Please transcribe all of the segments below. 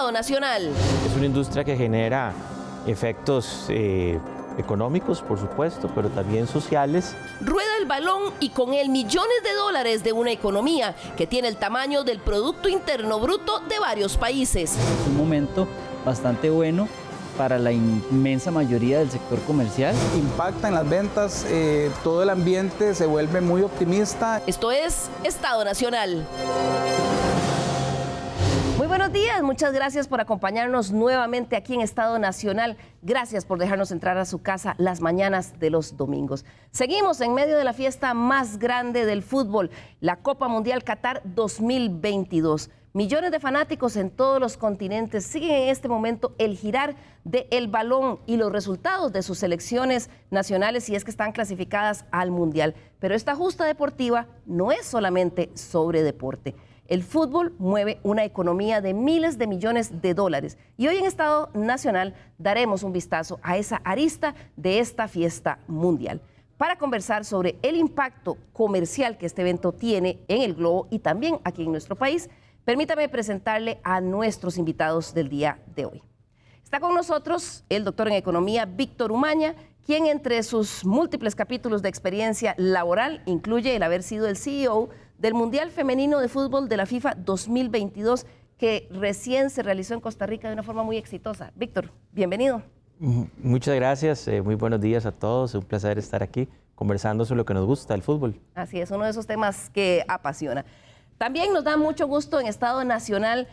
Estado Nacional. Es una industria que genera efectos económicos, por supuesto, pero también sociales. Rueda el balón y con él millones de dólares de una economía que tiene el tamaño del Producto Interno Bruto de varios países. Es un momento bastante bueno para la inmensa mayoría del sector comercial. Impacta en las ventas, todo el ambiente se vuelve muy optimista. Esto es Estado Nacional. Muy buenos días, muchas gracias por acompañarnos nuevamente aquí en Estado Nacional. Gracias por dejarnos entrar a su casa las mañanas de los domingos. Seguimos en medio de la fiesta más grande del fútbol, la Copa Mundial Qatar 2022. Millones de fanáticos en todos los continentes siguen en este momento el girar del balón y los resultados de sus selecciones nacionales si es que están clasificadas al Mundial. Pero esta justa deportiva no es solamente sobre deporte. El fútbol mueve una economía de miles de millones de dólares y hoy en Estado Nacional daremos un vistazo a esa arista de esta fiesta mundial. Para conversar sobre el impacto comercial que este evento tiene en el globo y también aquí en nuestro país, permítame presentarle a nuestros invitados del día de hoy. Está con nosotros el doctor en Economía, Víctor Umaña, quien entre sus múltiples capítulos de experiencia laboral incluye el haber sido el CEO del Mundial Femenino de Fútbol de la FIFA 2022, que recién se realizó en Costa Rica de una forma muy exitosa. Víctor, bienvenido. Muchas gracias, muy buenos días a todos, un placer estar aquí conversando sobre lo que nos gusta, el fútbol. Así es, uno de esos temas que apasiona. También nos da mucho gusto en Estado Nacional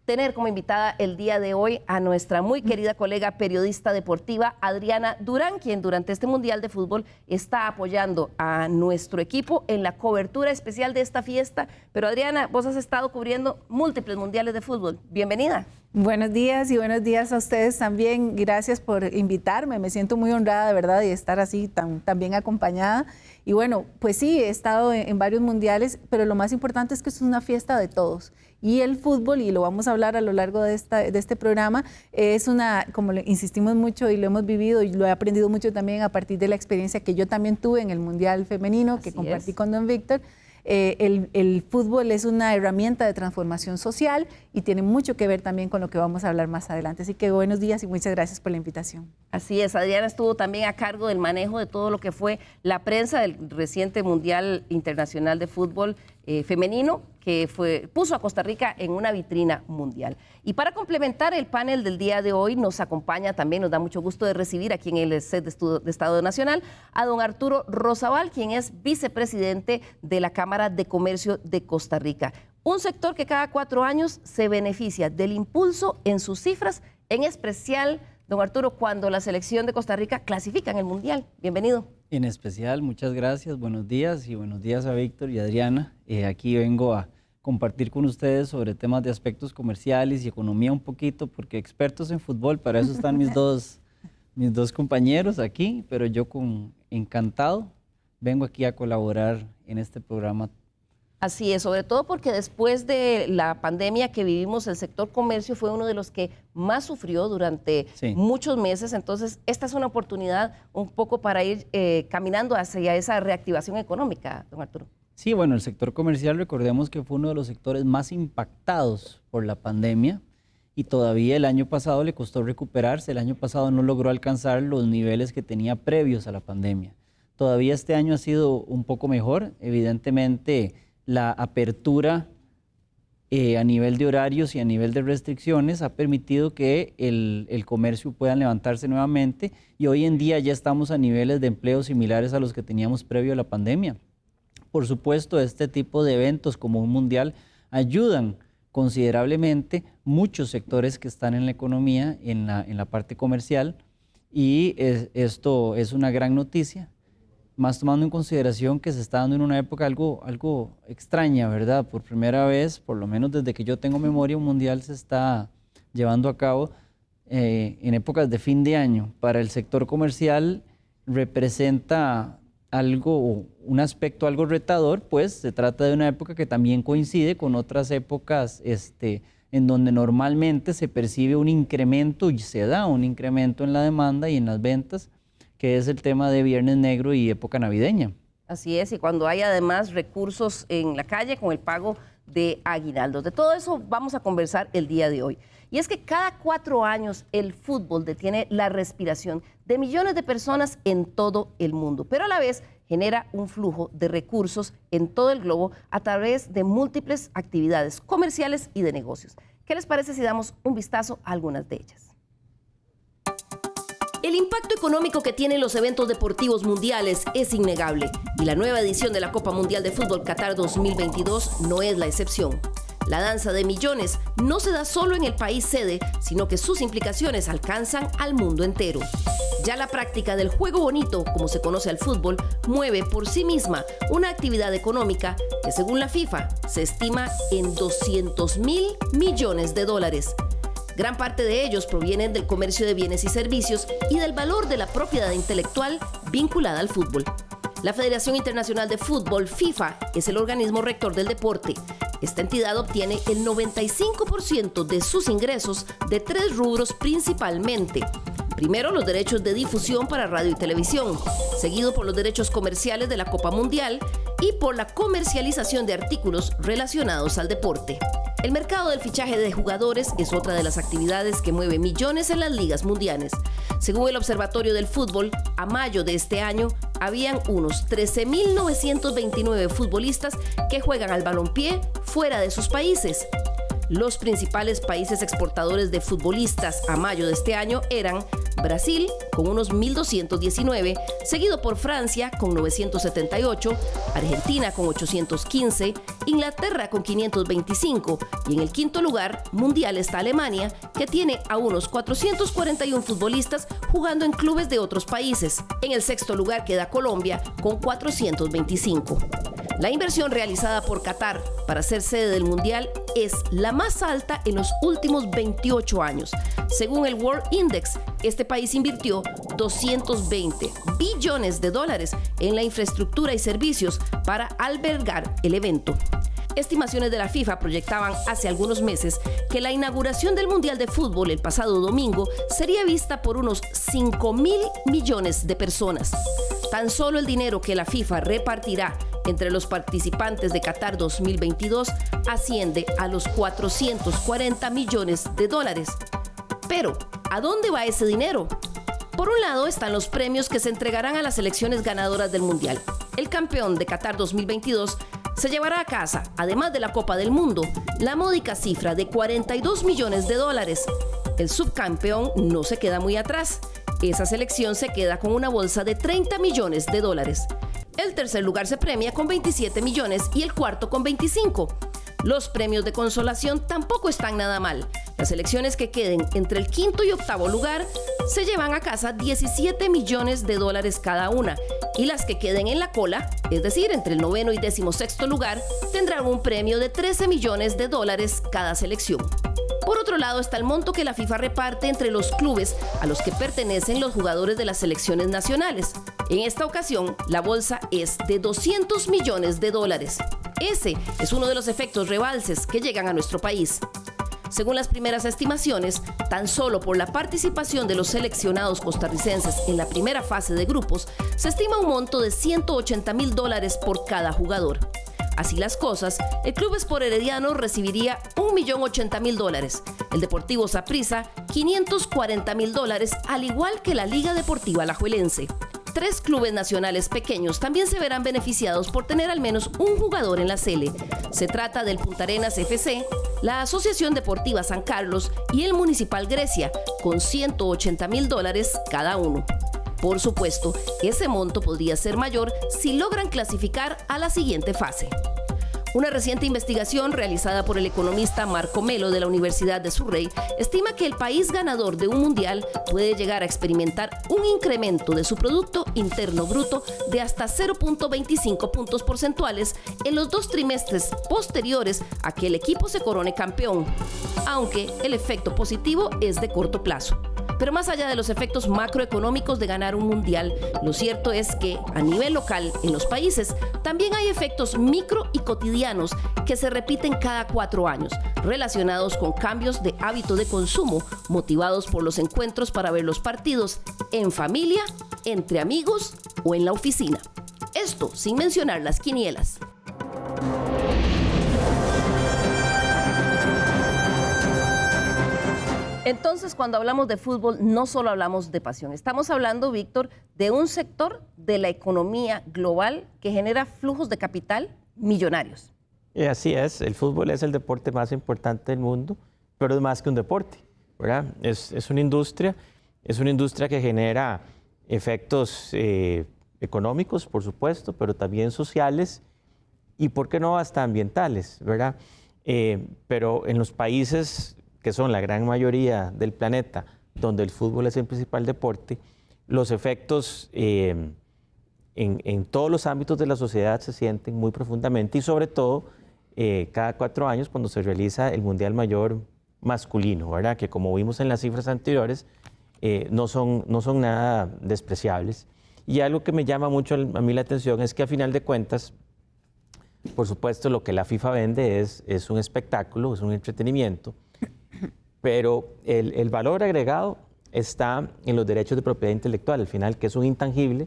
tener como invitada el día de hoy a nuestra muy querida colega periodista deportiva Adriana Durán, quien durante este Mundial de Fútbol está apoyando a nuestro equipo en la cobertura especial de esta fiesta. Pero Adriana, vos has estado cubriendo múltiples mundiales de fútbol. Bienvenida. Buenos días y buenos días a ustedes también. Gracias por invitarme. Me siento muy honrada, de verdad, de estar así tan bien acompañada. Y bueno, pues sí, he estado en varios mundiales, pero lo más importante es que es una fiesta de todos. Y el fútbol, y lo vamos a hablar a lo largo de este programa, es una, como le insistimos mucho y lo hemos vivido y lo he aprendido mucho también a partir de la experiencia que yo también tuve en el Mundial Femenino, que compartí con don Víctor. El fútbol es una herramienta de transformación social y tiene mucho que ver también con lo que vamos a hablar más adelante. Así que buenos días y muchas gracias por la invitación. Así es, Adriana estuvo también a cargo del manejo de todo lo que fue la prensa del reciente Mundial Internacional de Fútbol Femenino, que puso a Costa Rica en una vitrina mundial. Y para complementar el panel del día de hoy, nos acompaña también, nos da mucho gusto de recibir aquí en el set de Estado Nacional a don Arturo Rosabal, quien es vicepresidente de la Cámara de Comercio de Costa Rica. Un sector que cada 4 años se beneficia del impulso en sus cifras, en especial, don Arturo, cuando la selección de Costa Rica clasifica en el Mundial. Bienvenido. En especial, muchas gracias, buenos días y buenos días a Víctor y Adriana. Aquí vengo a compartir con ustedes sobre temas de aspectos comerciales y economía un poquito, porque expertos en fútbol, para eso están mis dos compañeros aquí, pero yo encantado vengo aquí a colaborar en este programa. Así es, sobre todo porque después de la pandemia que vivimos, el sector comercio fue uno de los que más sufrió durante muchos meses. Entonces, esta es una oportunidad un poco para ir caminando hacia esa reactivación económica, don Arturo. Sí, bueno, el sector comercial, recordemos que fue uno de los sectores más impactados por la pandemia y todavía el año pasado le costó recuperarse. El año pasado no logró alcanzar los niveles que tenía previos a la pandemia. Todavía este año ha sido un poco mejor, evidentemente. La apertura a nivel de horarios y a nivel de restricciones ha permitido que el comercio pueda levantarse nuevamente y hoy en día ya estamos a niveles de empleo similares a los que teníamos previo a la pandemia. Por supuesto, este tipo de eventos como un mundial ayudan considerablemente muchos sectores que están en la economía, en la parte comercial, y esto es una gran noticia. Más tomando en consideración que se está dando en una época algo extraña, ¿verdad? Por primera vez, por lo menos desde que yo tengo memoria, un mundial se está llevando a cabo en épocas de fin de año. Para el sector comercial representa un aspecto algo retador, pues se trata de una época que también coincide con otras épocas en donde normalmente se percibe un incremento y se da un incremento en la demanda y en las ventas, que es el tema de Viernes Negro y época navideña. Así es, y cuando hay además recursos en la calle con el pago de aguinaldos. De todo eso vamos a conversar el día de hoy. Y es que cada 4 años el fútbol detiene la respiración de millones de personas en todo el mundo, pero a la vez genera un flujo de recursos en todo el globo a través de múltiples actividades comerciales y de negocios. ¿Qué les parece si damos un vistazo a algunas de ellas? El impacto económico que tienen los eventos deportivos mundiales es innegable y la nueva edición de la Copa Mundial de Fútbol Qatar 2022 no es la excepción. La danza de millones no se da solo en el país sede, sino que sus implicaciones alcanzan al mundo entero. Ya la práctica del juego bonito, como se conoce al fútbol, mueve por sí misma una actividad económica que, según la FIFA, se estima en $200.000 millones. Gran parte de ellos provienen del comercio de bienes y servicios y del valor de la propiedad intelectual vinculada al fútbol. La Federación Internacional de Fútbol, FIFA, es el organismo rector del deporte. Esta entidad obtiene el 95% de sus ingresos de 3 rubros principalmente. Primero, los derechos de difusión para radio y televisión, seguido por los derechos comerciales de la Copa Mundial y por la comercialización de artículos relacionados al deporte. El mercado del fichaje de jugadores es otra de las actividades que mueve millones en las ligas mundiales. Según el Observatorio del Fútbol, a mayo de este año habían unos 13.929 futbolistas que juegan al balompié fuera de sus países. Los principales países exportadores de futbolistas a mayo de este año eran Brasil, con unos 1.219, seguido por Francia, con 978, Argentina, con 815, Inglaterra, con 525, y en el quinto lugar mundial está Alemania, que tiene a unos 441 futbolistas jugando en clubes de otros países. En el sexto lugar queda Colombia, con 425. La inversión realizada por Qatar para ser sede del Mundial es la más alta en los últimos 28 años. Según el World Index, este país invirtió $220 billones en la infraestructura y servicios para albergar el evento. Estimaciones de la FIFA proyectaban hace algunos meses que la inauguración del Mundial de Fútbol el pasado domingo sería vista por unos 5.000 millones de personas. Tan solo el dinero que la FIFA repartirá entre los participantes de Qatar 2022 asciende a los $440 millones. Pero, ¿a dónde va ese dinero? Por un lado están los premios que se entregarán a las selecciones ganadoras del Mundial. El campeón de Qatar 2022 se llevará a casa, además de la Copa del Mundo, la módica cifra de $42 millones. El subcampeón no se queda muy atrás. Esa selección se queda con una bolsa de $30 millones. El tercer lugar se premia con 27 millones y el cuarto con 25. Los premios de consolación tampoco están nada mal. Las selecciones que queden entre el quinto y octavo lugar se llevan a casa $17 millones cada una, y las que queden en la cola, es decir, entre el noveno y 16º lugar, tendrán un premio de $13 millones cada selección. Por otro lado está el monto que la FIFA reparte entre los clubes a los que pertenecen los jugadores de las selecciones nacionales. En esta ocasión, la bolsa es de $200 millones. Ese es uno de los efectos rebalses que llegan a nuestro país. Según las primeras estimaciones, tan solo por la participación de los seleccionados costarricenses en la primera fase de grupos, se estima un monto de $180.000 por cada jugador. Así las cosas, el Club Sport Herediano recibiría $1.080.000, el Deportivo Saprissa $540.000, al igual que la Liga Deportiva Alajuelense. 3 clubes nacionales pequeños también se verán beneficiados por tener al menos un jugador en la Sele. Se trata del Punta Arenas FC, la Asociación Deportiva San Carlos y el Municipal Grecia, con $180.000 cada uno. Por supuesto, ese monto podría ser mayor si logran clasificar a la siguiente fase. Una reciente investigación realizada por el economista Marco Melo de la Universidad de Surrey estima que el país ganador de un mundial puede llegar a experimentar un incremento de su Producto Interno Bruto de hasta 0.25 puntos porcentuales en los 2 trimestres posteriores a que el equipo se corone campeón, aunque el efecto positivo es de corto plazo. Pero más allá de los efectos macroeconómicos de ganar un mundial, lo cierto es que a nivel local en los países también hay efectos micro y cotidianos que se repiten cada 4 años, relacionados con cambios de hábito de consumo, motivados por los encuentros para ver los partidos en familia, entre amigos o en la oficina. Esto sin mencionar las quinielas. Entonces, cuando hablamos de fútbol, no solo hablamos de pasión. Estamos hablando, Víctor, de un sector de la economía global que genera flujos de capital millonarios. Así es, el fútbol es el deporte más importante del mundo, pero es más que un deporte, ¿verdad? Es una industria que genera efectos económicos, por supuesto, pero también sociales y, ¿por qué no?, hasta ambientales, ¿verdad? Pero en los países que son la gran mayoría del planeta, donde el fútbol es el principal deporte, los efectos en todos los ámbitos de la sociedad se sienten muy profundamente y sobre todo cada 4 años cuando se realiza el Mundial Mayor masculino, ¿verdad? Que como vimos en las cifras anteriores, no son nada despreciables. Y algo que me llama mucho a mí la atención es que a final de cuentas, por supuesto, lo que la FIFA vende es un espectáculo, es un entretenimiento, pero el valor agregado está en los derechos de propiedad intelectual, al final, que es un intangible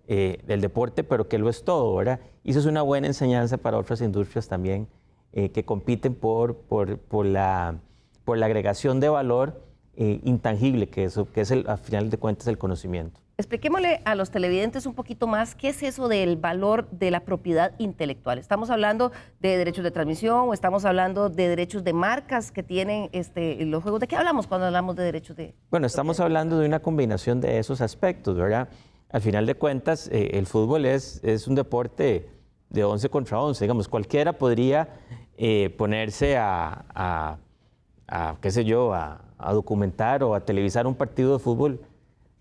del deporte, pero que lo es todo, ¿verdad? Y eso es una buena enseñanza para otras industrias también que compiten por la agregación de valor intangible, que es al final de cuentas el conocimiento. Expliquémosle a los televidentes un poquito más qué es eso del valor de la propiedad intelectual. ¿Estamos hablando de derechos de transmisión o estamos hablando de derechos de marcas que tienen los juegos? ¿De qué hablamos cuando hablamos de derechos de...? Bueno, estamos hablando de una combinación de esos aspectos, ¿verdad? Al final de cuentas, el fútbol es un deporte de 11 contra 11. Digamos, cualquiera podría ponerse qué sé yo, a documentar o a televisar un partido de fútbol,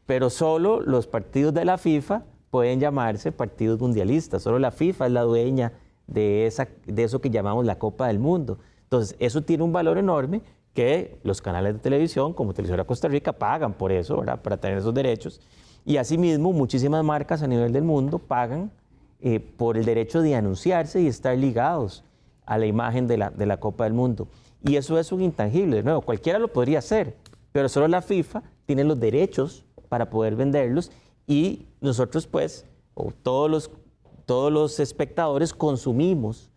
pero solo los partidos de la FIFA pueden llamarse partidos mundialistas. Solo la FIFA es la dueña de eso que llamamos la Copa del Mundo. Entonces, eso tiene un valor enorme que los canales de televisión, como Televisora Costa Rica, pagan por eso, ¿verdad?, para tener esos derechos. Y asimismo, muchísimas marcas a nivel del mundo pagan por el derecho de anunciarse y estar ligados a la imagen de la Copa del Mundo. Y eso es un intangible. De nuevo, cualquiera lo podría hacer, pero solo la FIFA tiene los derechos para poder venderlos y nosotros, pues, o todos los espectadores consumimos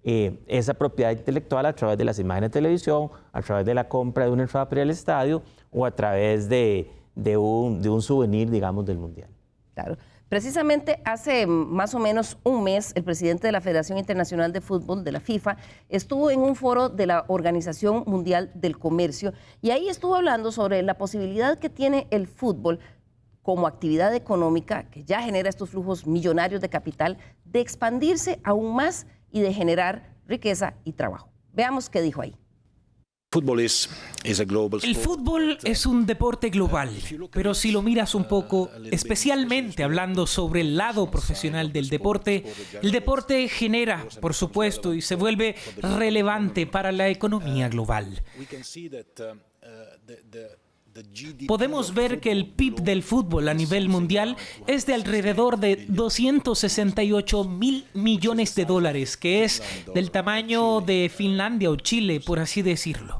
esa propiedad intelectual a través de las imágenes de televisión, a través de la compra de una entrada para el estadio o a través de un souvenir, digamos, del Mundial. Claro. Precisamente hace más o menos un mes, el presidente de la Federación Internacional de Fútbol, de la FIFA, estuvo en un foro de la Organización Mundial del Comercio y ahí estuvo hablando sobre la posibilidad que tiene el fútbol como actividad económica, que ya genera estos flujos millonarios de capital, de expandirse aún más y de generar riqueza y trabajo. Veamos qué dijo ahí. El fútbol es un deporte global, pero si lo miras un poco, especialmente hablando sobre el lado profesional del deporte, el deporte genera, por supuesto, y se vuelve relevante para la economía global. Podemos ver que el PIB del fútbol a nivel mundial es de alrededor de 268.000 millones de dólares, que es del tamaño de Finlandia o Chile, por así decirlo.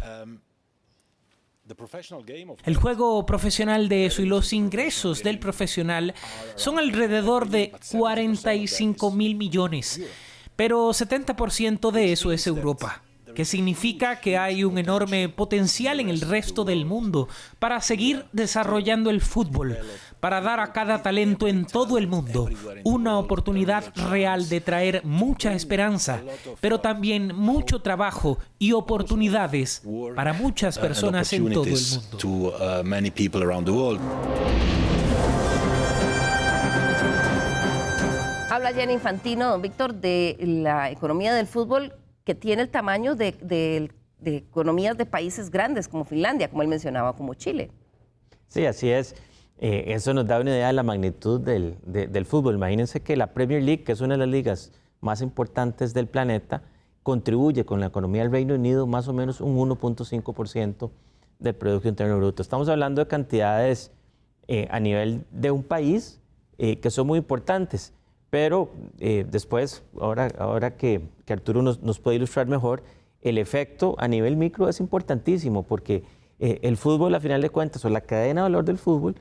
El juego profesional de eso y los ingresos del profesional son alrededor de 45.000 millones, pero 70% de eso es Europa, que significa que hay un enorme potencial en el resto del mundo para seguir desarrollando el fútbol, para dar a cada talento en todo el mundo una oportunidad real de traer mucha esperanza, pero también mucho trabajo y oportunidades para muchas personas en todo el mundo. Habla Gianni Infantino, don Víctor, de la economía del fútbol que tiene el tamaño de economías de países grandes como Finlandia, como él mencionaba, como Chile. Sí, así es. Eso nos da una idea de la magnitud del fútbol. Imagínense que la Premier League, que es una de las ligas más importantes del planeta, contribuye con la economía del Reino Unido más o menos un 1.5% del Producto Interno Bruto. Estamos hablando de cantidades a nivel de un país que son muy importantes. Pero después, ahora que Arturo nos puede ilustrar mejor, el efecto a nivel micro es importantísimo porque el fútbol, a final de cuentas, o la cadena de valor del fútbol,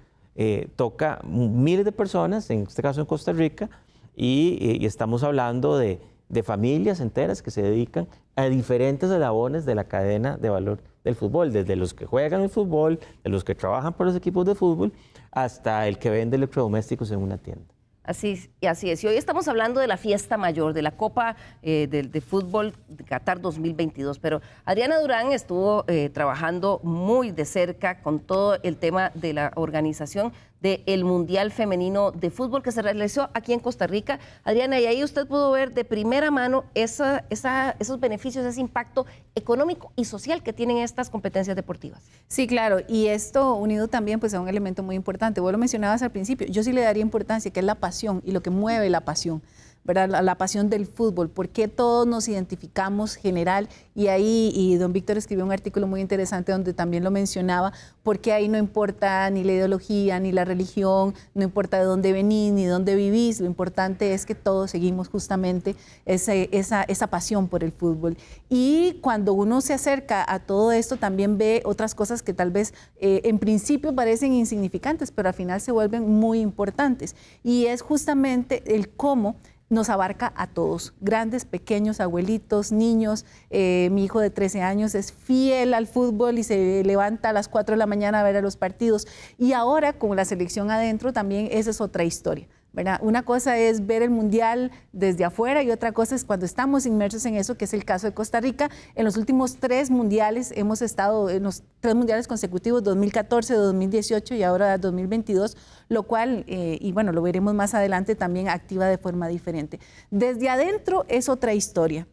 toca miles de personas, en este caso en Costa Rica, y estamos hablando de familias enteras que se dedican a diferentes eslabones de la cadena de valor del fútbol, desde los que juegan el fútbol, de los que trabajan por los equipos de fútbol, hasta el que vende electrodomésticos en una tienda. Así es. Y hoy estamos hablando de la fiesta mayor, de la Copa de Fútbol de Qatar 2022. Pero Adriana Durán estuvo trabajando muy de cerca con todo el tema de la organización del Mundial Femenino de Fútbol que se realizó aquí en Costa Rica. Adriana, y ahí usted pudo ver de primera mano esos beneficios, ese impacto económico y social que tienen estas competencias deportivas. Sí, claro, y esto unido también pues a un elemento muy importante. Vos lo mencionabas al principio, yo sí le daría importancia, que es la pasión y lo que mueve la pasión, ¿verdad? La pasión del fútbol, por qué todos nos identificamos general, y ahí, y don Víctor escribió un artículo muy interesante donde también lo mencionaba, porque ahí no importa ni la ideología, ni la religión, no importa de dónde venís, ni dónde vivís, lo importante es que todos seguimos justamente esa pasión por el fútbol. Y cuando uno se acerca a todo esto, también ve otras cosas que tal vez en principio parecen insignificantes, pero al final se vuelven muy importantes, y es justamente el cómo nos abarca a todos, grandes, pequeños, abuelitos, niños. Mi hijo de 13 años es fiel al fútbol y se levanta a las 4 de la mañana a ver a los partidos. Y ahora, con la selección adentro, también esa es otra historia, ¿verdad? Una cosa es ver el mundial desde afuera y otra cosa es cuando estamos inmersos en eso, que es el caso de Costa Rica. En los últimos 3 mundiales hemos estado en los 3 mundiales consecutivos, 2014, 2018 y ahora 2022, lo cual, y bueno, lo veremos más adelante, también activa de forma diferente. Desde adentro es otra historia.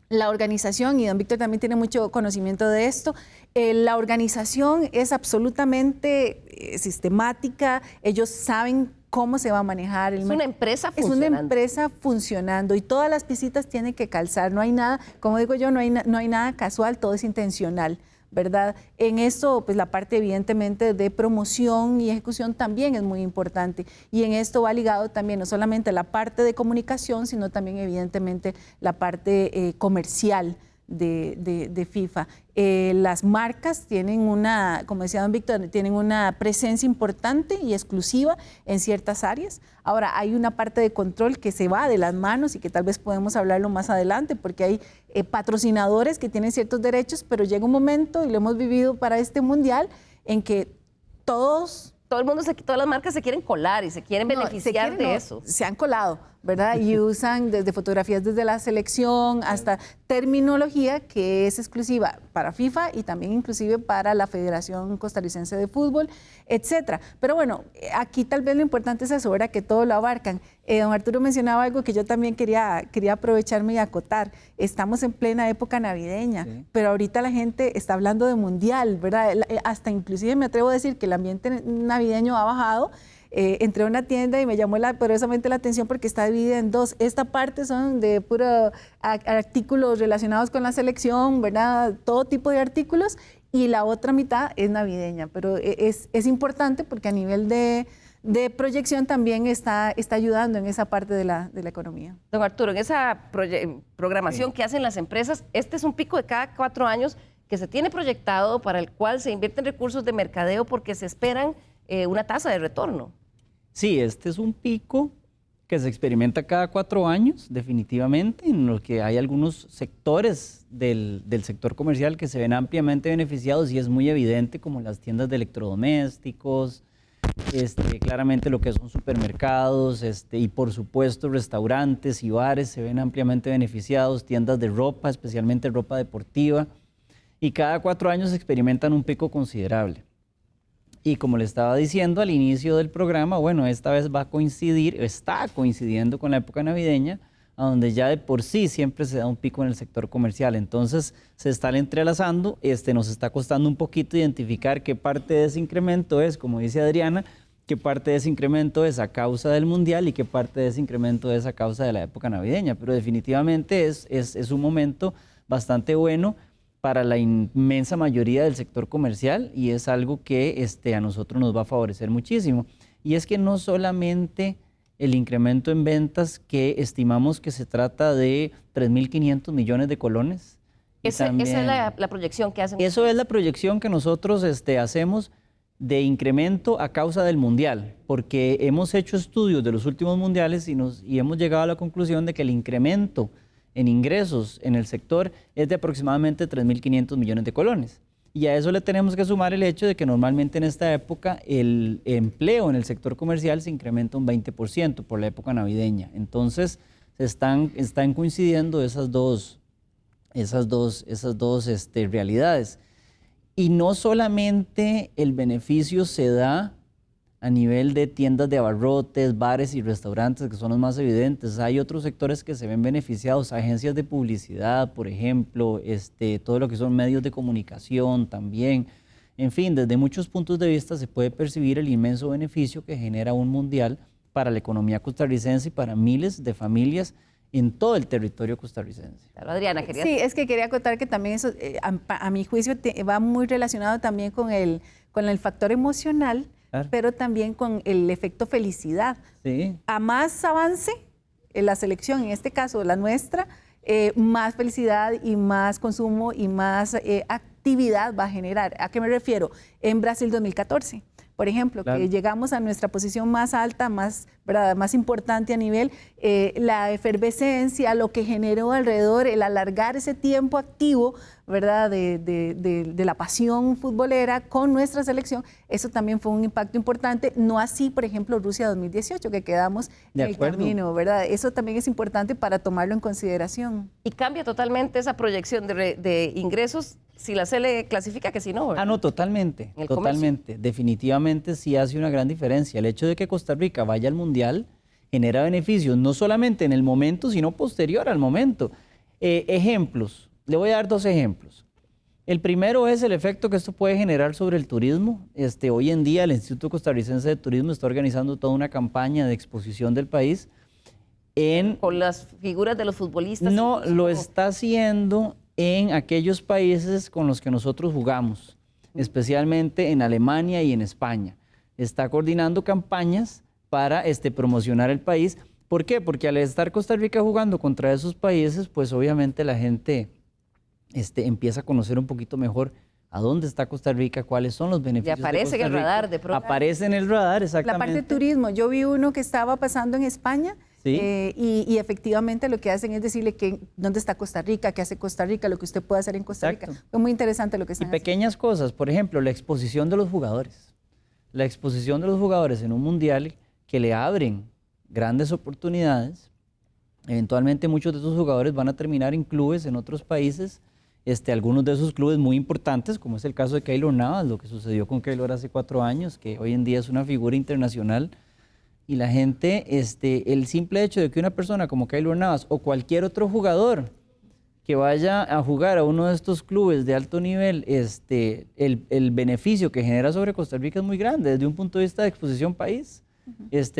La organización, y don Víctor también tiene mucho conocimiento de esto, la organización es absolutamente sistemática, ellos saben cómo se va a manejar. Es una empresa funcionando. Es una empresa funcionando y todas las piecitas tienen que calzar, no hay nada, como digo yo, no hay nada casual, todo es intencional, ¿verdad? En eso, pues la parte evidentemente de promoción y ejecución también es muy importante, y en esto va ligado también no solamente la parte de comunicación, sino también evidentemente la parte comercial de FIFA. Las marcas tienen una, como decía don Víctor, tienen una presencia importante y exclusiva en ciertas áreas. Ahora, hay una parte de control que se va de las manos y que tal vez podemos hablarlo más adelante, porque hay patrocinadores que tienen ciertos derechos, pero llega un momento, y lo hemos vivido para este mundial, en que todo el mundo, todas las marcas se quieren colar y se quieren beneficiar de eso. Se han colado, ¿verdad? Y usan desde fotografías desde la selección hasta terminología que es exclusiva para FIFA y también inclusive para la Federación Costarricense de Fútbol, etcétera. Pero bueno, aquí tal vez lo importante es eso, ¿verdad? Que todo lo abarcan. Don Arturo mencionaba algo que yo también quería aprovecharme y acotar. Estamos en plena época navideña, sí, pero ahorita la gente está hablando de mundial, ¿verdad? Hasta inclusive me atrevo a decir que el ambiente navideño ha bajado. Entré a una tienda y me llamó poderosamente la atención porque está dividida en 2. Esta parte son de puro artículos relacionados con la selección, ¿verdad? Todo tipo de artículos, y la otra mitad es navideña, pero es importante porque a nivel de proyección también está ayudando en esa parte de la economía. Don Arturo, en esa programación que hacen las empresas, este es un pico de cada 4 años que se tiene proyectado, para el cual se invierten recursos de mercadeo porque se esperan una tasa de retorno. Sí, este es un pico que se experimenta cada 4 años, definitivamente, en los que hay algunos sectores del sector comercial que se ven ampliamente beneficiados, y es muy evidente, como las tiendas de electrodomésticos, claramente lo que son supermercados, y por supuesto restaurantes y bares se ven ampliamente beneficiados, tiendas de ropa, especialmente ropa deportiva, y cada 4 años se experimentan un pico considerable. Y como le estaba diciendo al inicio del programa, bueno, esta vez está coincidiendo con la época navideña, a donde ya de por sí siempre se da un pico en el sector comercial. Entonces se están entrelazando, nos está costando un poquito identificar qué parte de ese incremento es, como dice Adriana, qué parte de ese incremento es a causa del mundial y qué parte de ese incremento es a causa de la época navideña. Pero definitivamente es un momento bastante bueno para la inmensa mayoría del sector comercial, y es algo que a nosotros nos va a favorecer muchísimo. Y es que no solamente el incremento en ventas, que estimamos que se trata de 3.500 millones de colones. Esa es la proyección que hacen. Eso es la proyección que nosotros hacemos de incremento a causa del mundial, porque hemos hecho estudios de los últimos mundiales y hemos llegado a la conclusión de que el incremento en ingresos en el sector es de aproximadamente 3.500 millones de colones. Y a eso le tenemos que sumar el hecho de que normalmente en esta época el empleo en el sector comercial se incrementa un 20% por la época navideña. Entonces, están coincidiendo esas dos realidades. Y no solamente el beneficio se da a nivel de tiendas de abarrotes, bares y restaurantes, que son los más evidentes. Hay otros sectores que se ven beneficiados, agencias de publicidad, por ejemplo, todo lo que son medios de comunicación también. En fin, desde muchos puntos de vista se puede percibir el inmenso beneficio que genera un mundial para la economía costarricense y para miles de familias en todo el territorio costarricense. Claro, Adriana, ¿querías? Sí, es que quería acotar que también eso, a mi juicio, va muy relacionado también con el factor emocional, claro, pero también con el efecto felicidad. Sí. A más avance en la selección, en este caso la nuestra, más felicidad y más consumo y más actividad va a generar. ¿A qué me refiero? En Brasil 2014. Por ejemplo, claro, que llegamos a nuestra posición más alta, más importante a nivel, la efervescencia, lo que generó alrededor, el alargar ese tiempo activo, ¿verdad?, de la pasión futbolera con nuestra selección, eso también fue un impacto importante. No así, por ejemplo, Rusia 2018, que quedamos en el camino, ¿verdad? Eso también es importante para tomarlo en consideración. Y cambia totalmente esa proyección de ingresos si la Sele clasifica que si no, ¿verdad? Ah, no, totalmente, totalmente. Definitivamente sí hace una gran diferencia. El hecho de que Costa Rica vaya al Mundial genera beneficios, no solamente en el momento, sino posterior al momento. Ejemplos, le voy a dar 2 ejemplos. El primero es el efecto que esto puede generar sobre el turismo. Hoy en día el Instituto Costarricense de Turismo está organizando toda una campaña de exposición del país. Con las figuras de los futbolistas. No, lo está haciendo en aquellos países con los que nosotros jugamos, especialmente en Alemania y en España. Está coordinando campañas para promocionar el país. ¿Por qué? Porque al estar Costa Rica jugando contra esos países, pues obviamente la gente empieza a conocer un poquito mejor a dónde está Costa Rica, cuáles son los beneficios. Y aparece en el radar de pronto. Aparece en el radar, exactamente. La parte de turismo, yo vi uno que estaba pasando en España. ¿Sí? Y efectivamente lo que hacen es decirle que dónde está Costa Rica, qué hace Costa Rica, lo que usted puede hacer en Costa Rica. Fue muy interesante lo que están haciendo. Y pequeñas cosas, por ejemplo, la exposición de los jugadores. La exposición de los jugadores en un mundial que le abren grandes oportunidades. Eventualmente muchos de esos jugadores van a terminar en clubes en otros países. Algunos de esos clubes muy importantes, como es el caso de Keylor Navas, lo que sucedió con Keylor hace 4 años, que hoy en día es una figura internacional. Y la gente, el simple hecho de que una persona como Keylor Navas o cualquier otro jugador que vaya a jugar a uno de estos clubes de alto nivel, el beneficio que genera sobre Costa Rica es muy grande desde un punto de vista de exposición país.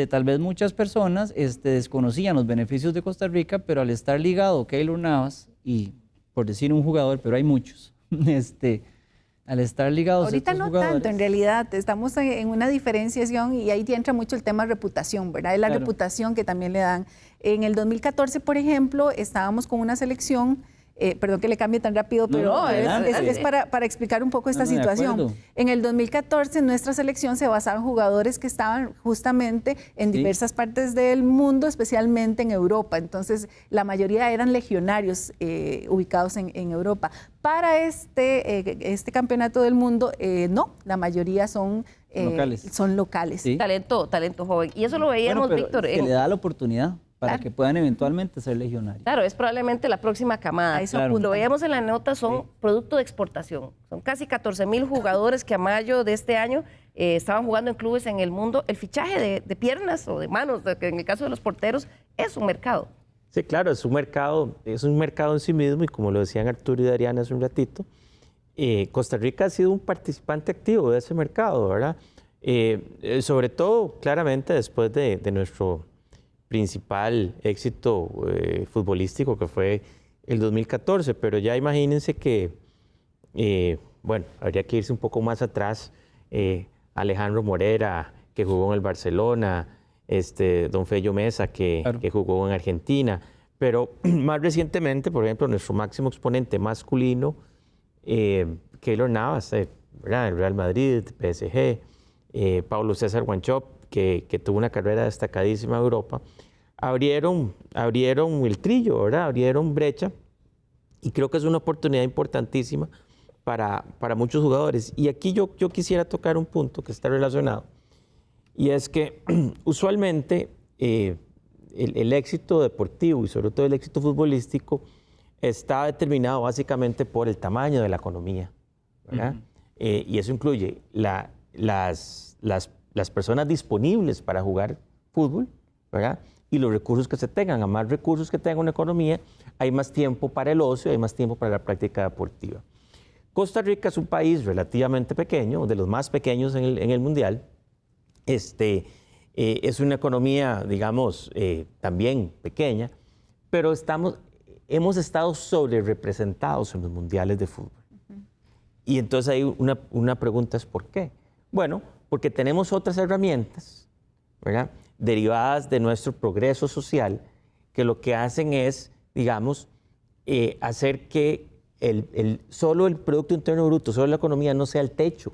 Tal vez muchas personas desconocían los beneficios de Costa Rica, pero al estar ligado Keylor Navas, y por decir un jugador, pero hay muchos, al estar ligados ahorita no jugadores, tanto, en realidad estamos en una diferenciación y ahí entra mucho el tema de reputación, ¿verdad? Es la reputación que también le dan. En el 2014, por ejemplo, estábamos con una selección, perdón que le cambie tan rápido, pero es para explicar un poco esta situación. En el 2014 nuestra selección se basaba en jugadores que estaban justamente en diversas partes del mundo, especialmente en Europa. Entonces la mayoría eran legionarios ubicados en Europa. Para este campeonato del mundo, no, la mayoría son locales. ¿Sí? Talento joven. Y eso lo veíamos, Víctor. Que le da la oportunidad para que puedan eventualmente ser legionarios. Claro, es probablemente la próxima camada. Lo veíamos en la nota, son producto de exportación. Son casi 14,000 jugadores que a mayo de este año estaban jugando en clubes en el mundo. El fichaje de piernas o de manos, en el caso de los porteros, es un mercado. Sí, claro, es un mercado en sí mismo y como lo decían Arturo y Adriana hace un ratito, Costa Rica ha sido un participante activo de ese mercado, ¿verdad? Sobre todo, claramente, después de nuestro principal éxito futbolístico, que fue el 2014, pero ya imagínense que, habría que irse un poco más atrás, Alejandro Morera, que jugó en el Barcelona, don Fello Mesa, que jugó en Argentina, pero más recientemente, por ejemplo, nuestro máximo exponente masculino, Keylor Navas, ¿verdad? El Real Madrid, PSG, Pablo César Wanchope, que tuvo una carrera destacadísima en Europa, abrieron el trillo, ¿verdad? Abrieron brecha y creo que es una oportunidad importantísima para muchos jugadores. Y aquí yo quisiera tocar un punto que está relacionado, y es que usualmente el éxito deportivo y sobre todo el éxito futbolístico está determinado básicamente por el tamaño de la economía, ¿verdad? Y eso incluye las personas disponibles para jugar fútbol, ¿verdad? Y los recursos que se tengan. A más recursos que tenga una economía, hay más tiempo para el ocio, hay más tiempo para la práctica deportiva. Costa Rica es un país relativamente pequeño, de los más pequeños en el mundial. Es una economía, digamos, también pequeña, pero hemos estado sobre representados en los mundiales de fútbol. Y entonces hay una pregunta es ¿por qué? Bueno, porque tenemos otras herramientas, ¿verdad?, derivadas de nuestro progreso social, que lo que hacen es, digamos, hacer que solo el Producto Interno Bruto, solo la economía no sea el techo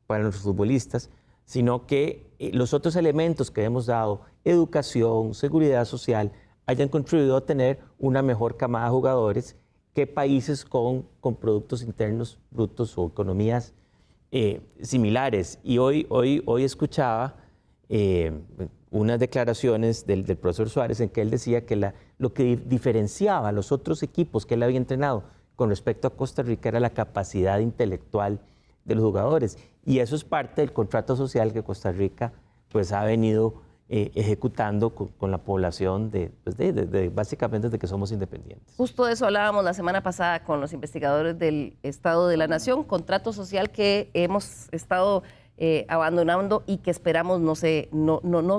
para nuestros futbolistas, sino que los otros elementos que hemos dado, educación, seguridad social, hayan contribuido a tener una mejor camada de jugadores que países con productos internos brutos o economías similares. Y hoy escuchaba unas declaraciones del profesor Suárez en que él decía que lo que diferenciaba a los otros equipos que él había entrenado con respecto a Costa Rica era la capacidad intelectual de los jugadores. Y eso es parte del contrato social que Costa Rica pues, ha venido ejecutando con la población básicamente desde que somos independientes. Justo de eso hablábamos la semana pasada con los investigadores del Estado de la Nación, contrato social que hemos estado abandonando y que esperamos no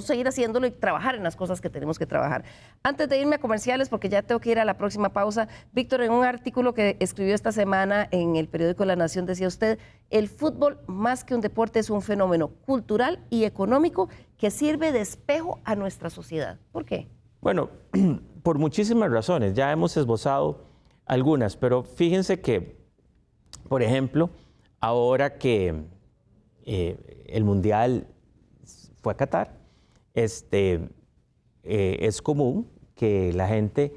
seguir haciéndolo y trabajar en las cosas que tenemos que trabajar. Antes de irme a comerciales, porque ya tengo que ir a la próxima pausa, Víctor, en un artículo que escribió esta semana en el periódico La Nación decía usted, el fútbol más que un deporte es un fenómeno cultural y económico que sirve de espejo a nuestra sociedad. ¿Por qué? Bueno, por muchísimas razones, ya hemos esbozado algunas, pero fíjense que, por ejemplo, ahora que el Mundial fue a Qatar, es común que la gente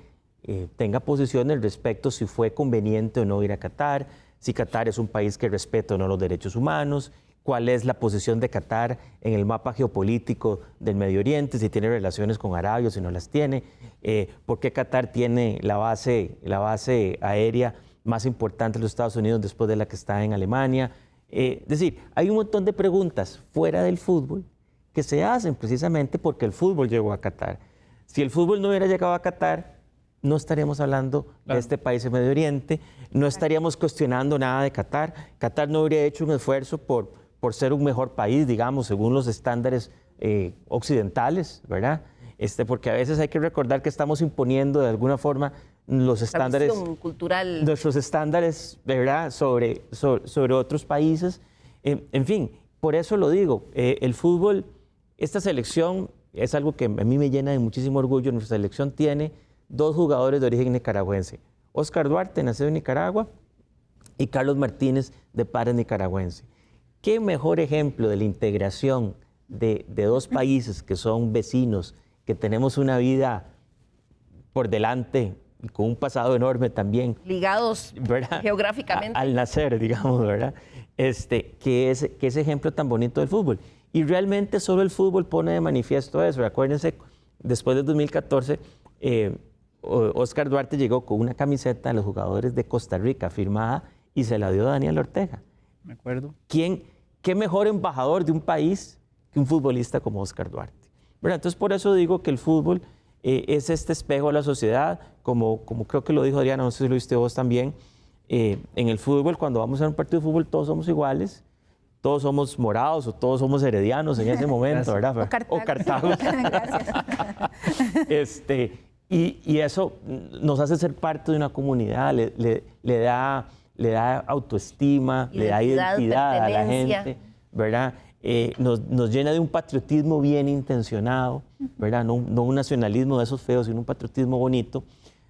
tenga posiciones respecto si fue conveniente o no ir a Qatar, si Qatar es un país que respeta o no los derechos humanos, cuál es la posición de Qatar en el mapa geopolítico del Medio Oriente, si tiene relaciones con Arabia o si no las tiene, por qué Qatar tiene la base aérea más importante de los Estados Unidos después de la que está en Alemania. Es decir, hay un montón de preguntas fuera del fútbol que se hacen precisamente porque el fútbol llegó a Qatar. Si el fútbol no hubiera llegado a Qatar, no estaríamos hablando de este país en Medio Oriente, no estaríamos cuestionando nada de Qatar. Qatar no habría hecho un esfuerzo por ser un mejor país, digamos, según los estándares occidentales, ¿verdad? Porque a veces hay que recordar que estamos imponiendo de alguna forma los estándares cultural, nuestros estándares, ¿verdad?, sobre otros países. En fin, por eso lo digo, el fútbol, esta selección es algo que a mí me llena de muchísimo orgullo. Nuestra selección tiene 2 jugadores de origen nicaragüense, Oscar Duarte, nacido en Nicaragua, y Carlos Martínez, de padre nicaragüense. ¿Qué mejor ejemplo de la integración de 2 países que son vecinos, que tenemos una vida por delante y con un pasado enorme también, ligados, ¿verdad?, geográficamente al nacer, digamos, ¿verdad? Que ese ejemplo tan bonito del fútbol. Y realmente solo el fútbol pone de manifiesto eso. Acuérdense, después de 2014, Oscar Duarte llegó con una camiseta de los jugadores de Costa Rica firmada y se la dio a Daniel Ortega. Me acuerdo. ¿Qué mejor embajador de un país que un futbolista como Oscar Duarte? ¿Verdad? Entonces, por eso digo que el fútbol es este espejo de la sociedad, como creo que lo dijo Adriana, no sé si lo viste vos también. En el fútbol, cuando vamos a un partido de fútbol, todos somos iguales, todos somos morados o todos somos heredianos en ese momento, ¿verdad? O Cartago. Gracias. Y eso nos hace ser parte de una comunidad, le da autoestima, le da identidad a la gente, ¿verdad? Nos llena de un patriotismo bien intencionado, ¿verdad? No un nacionalismo de esos feos, sino un patriotismo bonito.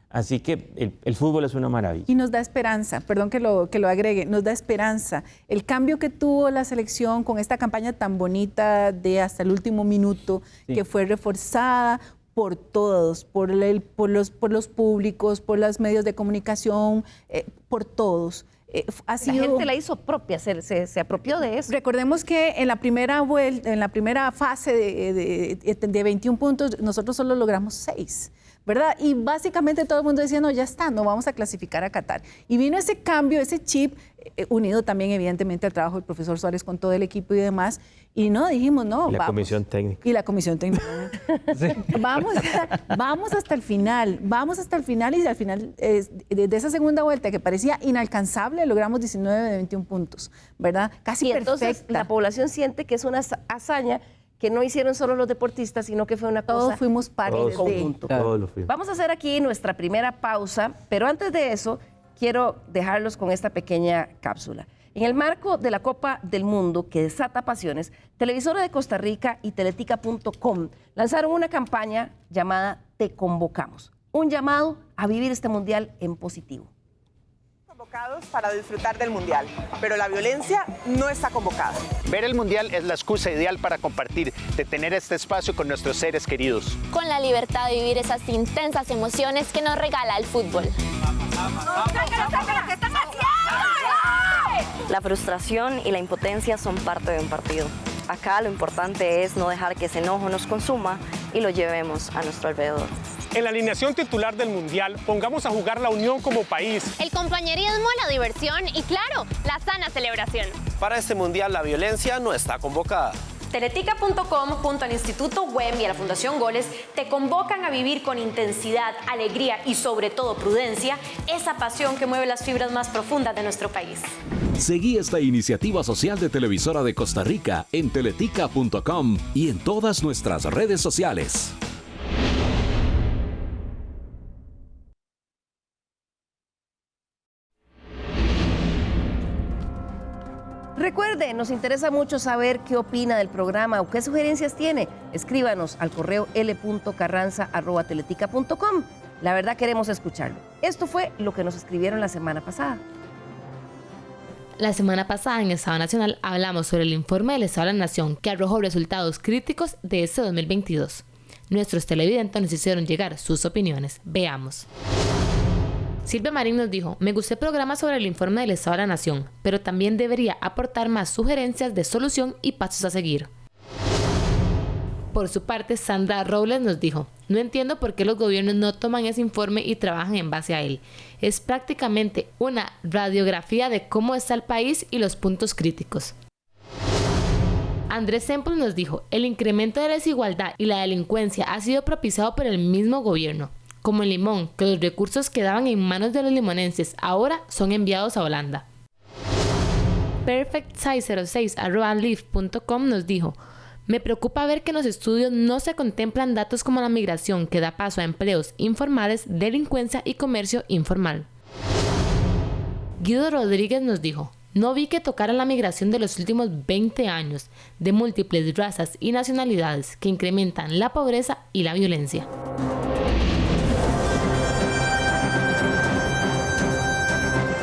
Así que el fútbol es una maravilla. Y nos da esperanza, perdón que lo agregue, nos da esperanza. El cambio que tuvo la selección con esta campaña tan bonita de hasta el último minuto, sí, que fue reforzada por todos, por los públicos, por los medios de comunicación, por todos. ha La sido... gente la hizo propia, se apropió de eso. Recordemos que en la primera fase de 21 puntos, nosotros solo logramos 6. ¿Verdad? Y básicamente todo el mundo decía, no, ya está, no vamos a clasificar a Qatar. Y vino ese cambio, ese chip, unido también evidentemente al trabajo del profesor Suárez con todo el equipo y demás, y no, dijimos, no, Y la vamos. comisión técnica. Y la comisión técnica. Sí. Vamos hasta el final, y al final de esa segunda vuelta que parecía inalcanzable, logramos 19 de 21 puntos, ¿verdad? Casi Y entonces perfecta. la población siente que es una hazaña que no hicieron solo los deportistas, sino que fue una cosa Todos fuimos parte en de... conjunto. Todos lo fuimos. Vamos a hacer aquí nuestra primera pausa, pero antes de eso quiero dejarlos con esta pequeña cápsula. En el marco de la Copa del Mundo que desata pasiones, Televisora de Costa Rica y Teletica.com lanzaron una campaña llamada Te Convocamos, un llamado a vivir este mundial en positivo. Convocados para disfrutar del mundial, pero la violencia no está convocada. Ver el mundial es la excusa ideal para compartir, de tener este espacio con nuestros seres queridos. Con la libertad de vivir esas intensas emociones que nos regala el fútbol. La frustración y la impotencia son parte de un partido. Acá lo importante es no dejar que ese enojo nos consuma y lo llevemos a nuestro alrededor. En la alineación titular del Mundial, pongamos a jugar la unión como país. El compañerismo, la diversión y, claro, la sana celebración. Para este Mundial, la violencia no está convocada. Teletica.com junto al Instituto WEM y a la Fundación Goles te convocan a vivir con intensidad, alegría y sobre todo prudencia esa pasión que mueve las fibras más profundas de nuestro país. Seguí esta iniciativa social de Televisora de Costa Rica en teletica.com y en todas nuestras redes sociales. Recuerde, nos interesa mucho saber qué opina del programa o qué sugerencias tiene. Escríbanos al correo l.carranza@teletica.com. La verdad queremos escucharlo. Esto fue lo que nos escribieron la semana pasada. La semana pasada en Estado Nacional hablamos sobre el informe del Estado de la Nación que arrojó resultados críticos de este 2022. Nuestros televidentes nos hicieron llegar sus opiniones. Veamos. Silvia Marín nos dijo, me gustó el programa sobre el informe del Estado de la Nación, pero también debería aportar más sugerencias de solución y pasos a seguir. Por su parte, Sandra Robles nos dijo, no entiendo por qué los gobiernos no toman ese informe y trabajan en base a él. Es prácticamente una radiografía de cómo está el país y los puntos críticos. Andrés Semple nos dijo, el incremento de la desigualdad y la delincuencia ha sido propiciado por el mismo gobierno. Como en Limón, que los recursos quedaban en manos de los limonenses, ahora son enviados a Holanda. PerfectSize06@leaf.com nos dijo, me preocupa ver que en los estudios no se contemplan datos como la migración que da paso a empleos informales, delincuencia y comercio informal. Guido Rodríguez nos dijo, no vi que tocaran la migración de los últimos 20 años, de múltiples razas y nacionalidades que incrementan la pobreza y la violencia.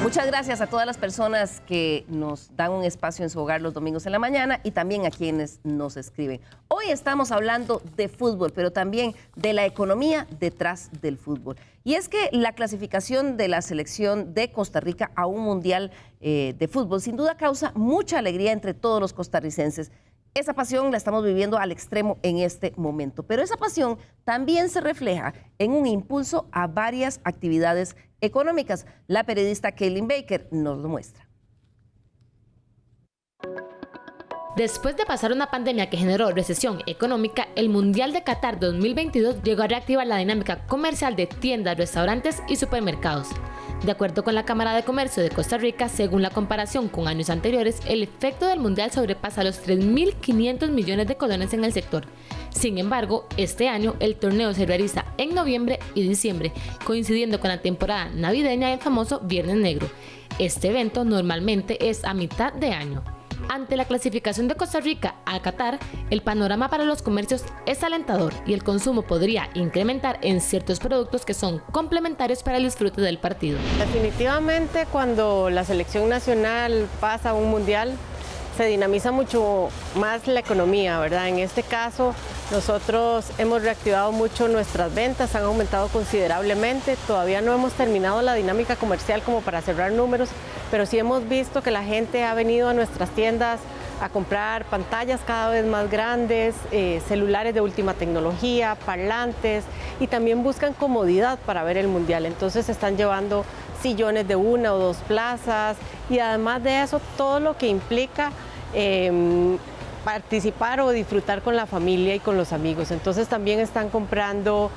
Muchas gracias a todas las personas que nos dan un espacio en su hogar los domingos en la mañana y también a quienes nos escriben. Hoy estamos hablando de fútbol, pero también de la economía detrás del fútbol. Y es que la clasificación de la selección de Costa Rica a un mundial de fútbol sin duda causa mucha alegría entre todos los costarricenses. Esa pasión la estamos viviendo al extremo en este momento, pero esa pasión también se refleja en un impulso a varias actividades económicas. La periodista Kaylin Baker nos lo muestra. Después de pasar una pandemia que generó recesión económica, el Mundial de Qatar 2022 llegó a reactivar la dinámica comercial de tiendas, restaurantes y supermercados. De acuerdo con la Cámara de Comercio de Costa Rica, según la comparación con años anteriores, el efecto del Mundial sobrepasa los 3.500 millones de colones en el sector. Sin embargo, este año el torneo se realiza en noviembre y diciembre, coincidiendo con la temporada navideña del famoso Viernes Negro. Este evento normalmente es a mitad de año. Ante la clasificación de Costa Rica a Qatar, el panorama para los comercios es alentador y el consumo podría incrementar en ciertos productos que son complementarios para el disfrute del partido. Definitivamente cuando la selección nacional pasa a un mundial se dinamiza mucho más la economía, ¿verdad? En este caso Nosotros hemos reactivado mucho nuestras ventas, han aumentado considerablemente. Todavía no hemos terminado la dinámica comercial como para cerrar números, pero sí hemos visto que la gente ha venido a nuestras tiendas a comprar pantallas cada vez más grandes, celulares de última tecnología, parlantes, y también buscan comodidad para ver el mundial. Entonces están llevando sillones de 1 o 2 plazas y además de eso todo lo que implica participar o disfrutar con la familia y con los amigos. Entonces también están comprando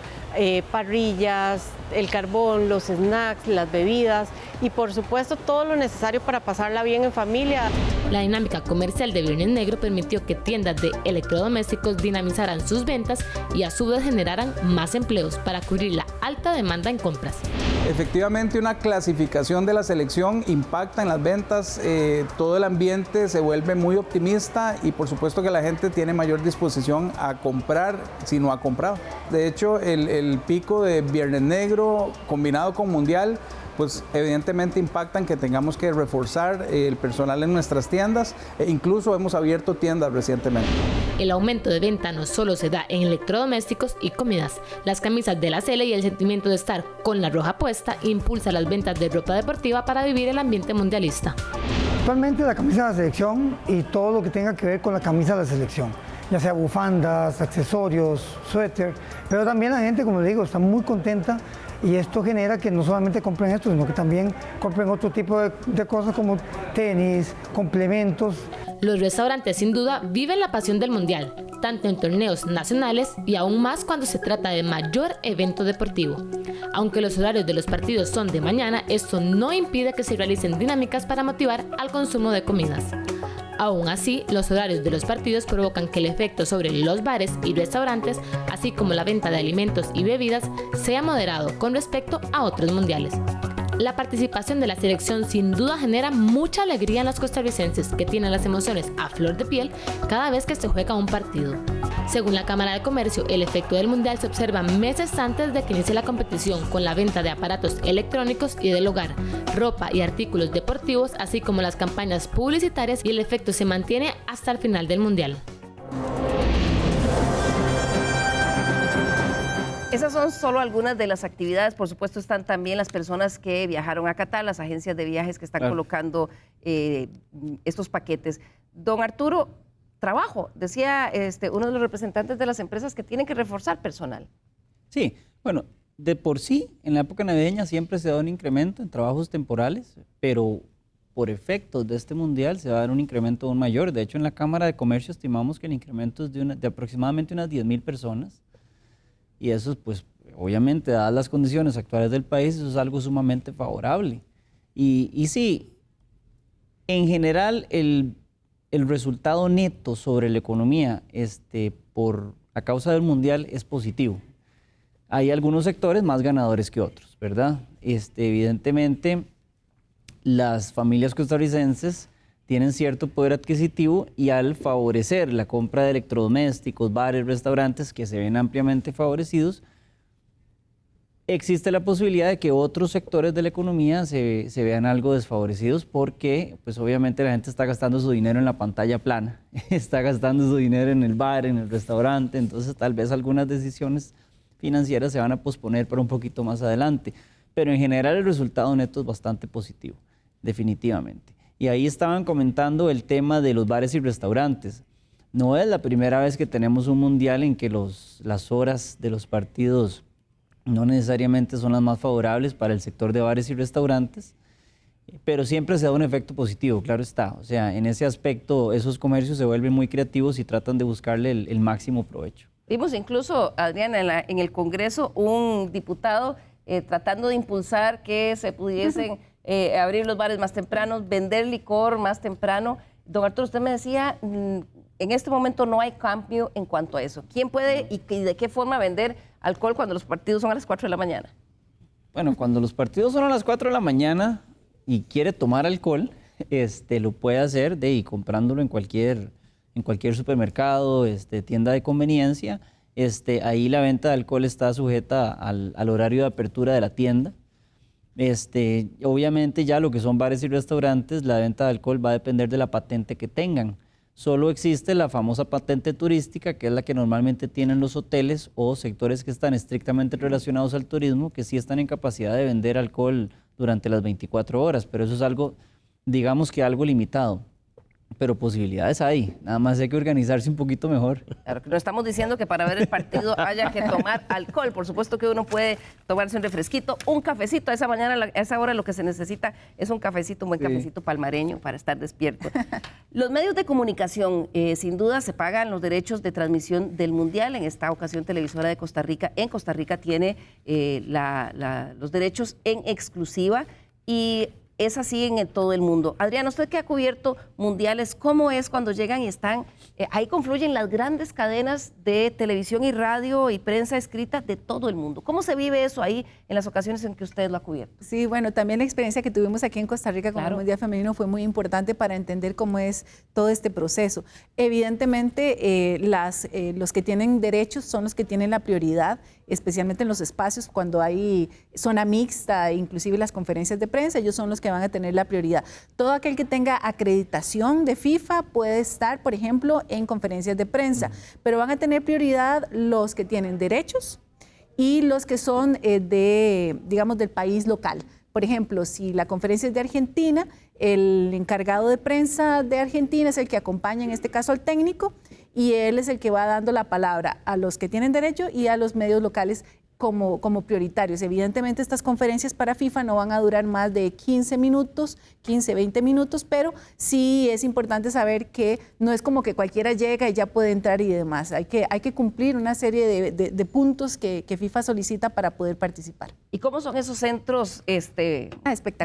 parrillas, el carbón, los snacks, las bebidas y por supuesto todo lo necesario para pasarla bien en familia. La dinámica comercial de Viernes Negro permitió que tiendas de electrodomésticos dinamizaran sus ventas y a su vez generaran más empleos para cubrir la alta demanda en compras. Efectivamente, una clasificación de la selección impacta en las ventas, todo el ambiente se vuelve muy optimista y por supuesto que la gente tiene mayor disposición a comprar si no ha comprado. De hecho, el pico de Viernes Negro combinado con Mundial, pues evidentemente impactan que tengamos que reforzar el personal en nuestras tiendas e incluso hemos abierto tiendas recientemente. El aumento de venta no solo se da en electrodomésticos y comidas. Las camisas de la Sele y el sentimiento de estar con la roja puesta impulsa las ventas de ropa deportiva para vivir el ambiente mundialista. Actualmente la camisa de la selección y todo lo que tenga que ver con la camisa de la selección, ya sea bufandas, accesorios, suéter, pero también la gente, como le digo, está muy contenta y esto genera que no solamente compren esto, sino que también compren otro tipo de cosas como tenis, complementos. Los restaurantes sin duda viven la pasión del mundial, tanto en torneos nacionales y aún más cuando se trata de mayor evento deportivo. Aunque los horarios de los partidos son de mañana, esto no impide que se realicen dinámicas para motivar al consumo de comidas. Aún así, los horarios de los partidos provocan que el efecto sobre los bares y restaurantes, así como la venta de alimentos y bebidas, sea moderado con respecto a otros mundiales. La participación de la selección sin duda genera mucha alegría en los costarricenses, que tienen las emociones a flor de piel cada vez que se juega un partido. Según la Cámara de Comercio, el efecto del mundial se observa meses antes de que inicie la competición, con la venta de aparatos electrónicos y del hogar, ropa y artículos deportivos, así como las campañas publicitarias, y el efecto se mantiene hasta el final del mundial. Esas son solo algunas de las actividades. Por supuesto, están también las personas que viajaron a Qatar, las agencias de viajes que están colocando estos paquetes. Don Arturo, trabajo, decía uno de los representantes de las empresas que tienen que reforzar personal. Sí, bueno, de por sí, en la época navideña siempre se da un incremento en trabajos temporales, pero por efectos de este mundial se va a dar un incremento aún mayor. De hecho, en la Cámara de Comercio estimamos que el incremento es de aproximadamente unas 10,000 personas. Y eso, pues, obviamente, dadas las condiciones actuales del país, eso es algo sumamente favorable. Y sí, en general, el resultado neto sobre la economía a causa del mundial es positivo. Hay algunos sectores más ganadores que otros, ¿verdad? Evidentemente, las familias costarricenses tienen cierto poder adquisitivo y al favorecer la compra de electrodomésticos, bares, restaurantes que se ven ampliamente favorecidos, existe la posibilidad de que otros sectores de la economía se vean algo desfavorecidos porque pues obviamente la gente está gastando su dinero en la pantalla plana, está gastando su dinero en el bar, en el restaurante, entonces tal vez algunas decisiones financieras se van a posponer para un poquito más adelante, pero en general el resultado neto es bastante positivo, definitivamente. Y ahí estaban comentando el tema de los bares y restaurantes. No es la primera vez que tenemos un mundial en que las horas de los partidos no necesariamente son las más favorables para el sector de bares y restaurantes, pero siempre se da un efecto positivo, claro está. O sea, en ese aspecto esos comercios se vuelven muy creativos y tratan de buscarle el máximo provecho. Vimos incluso, Adriana, en el Congreso un diputado tratando de impulsar que se pudiesen abrir los bares más temprano, vender licor más temprano. Don Arturo, usted me decía, en este momento no hay cambio en cuanto a eso. ¿Quién puede y de qué forma vender alcohol cuando los partidos son a las 4 de la mañana? Bueno, cuando los partidos son a las 4 de la mañana y quiere tomar alcohol, lo puede hacer comprándolo en cualquier supermercado, tienda de conveniencia. Ahí la venta de alcohol está sujeta al horario de apertura de la tienda. Obviamente ya lo que son bares y restaurantes, la venta de alcohol va a depender de la patente que tengan. Solo existe la famosa patente turística, que es la que normalmente tienen los hoteles o sectores que están estrictamente relacionados al turismo, que sí están en capacidad de vender alcohol durante las 24 horas, pero eso es algo, digamos que algo limitado. Pero posibilidades hay, nada más hay que organizarse un poquito mejor. Claro, que no estamos diciendo que para ver el partido haya que tomar alcohol. Por supuesto que uno puede tomarse un refresquito, un cafecito. A esa mañana, a esa hora lo que se necesita es un cafecito, un buen cafecito palmareño para estar despierto. Los medios de comunicación, sin duda, se pagan los derechos de transmisión del Mundial. En esta ocasión, Televisora de Costa Rica, en Costa Rica tiene los derechos en exclusiva y es así en todo el mundo. Adriana, usted que ha cubierto mundiales, ¿cómo es cuando llegan y están, ahí confluyen las grandes cadenas de televisión y radio y prensa escrita de todo el mundo? ¿Cómo se vive eso ahí en las ocasiones en que usted lo ha cubierto? Sí, bueno, también la experiencia que tuvimos aquí en Costa Rica con el Mundial Femenino fue muy importante para entender cómo es todo este proceso. Evidentemente, los que tienen derechos son los que tienen la prioridad, especialmente en los espacios cuando hay zona mixta, inclusive las conferencias de prensa, ellos son los que van a tener la prioridad. Todo aquel que tenga acreditación de FIFA puede estar, por ejemplo, en conferencias de prensa, pero van a tener prioridad los que tienen derechos y los que son digamos, del país local. Por ejemplo, si la conferencia es de Argentina, el encargado de prensa de Argentina es el que acompaña, en este caso, al técnico, y él es el que va dando la palabra a los que tienen derecho y a los medios locales como prioritarios. Evidentemente, estas conferencias para FIFA no van a durar más de 15 minutos, 15, 20 minutos, pero sí es importante saber que no es como que cualquiera llega y ya puede entrar y demás. Hay que cumplir una serie de puntos que FIFA solicita para poder participar. ¿Y cómo son esos centros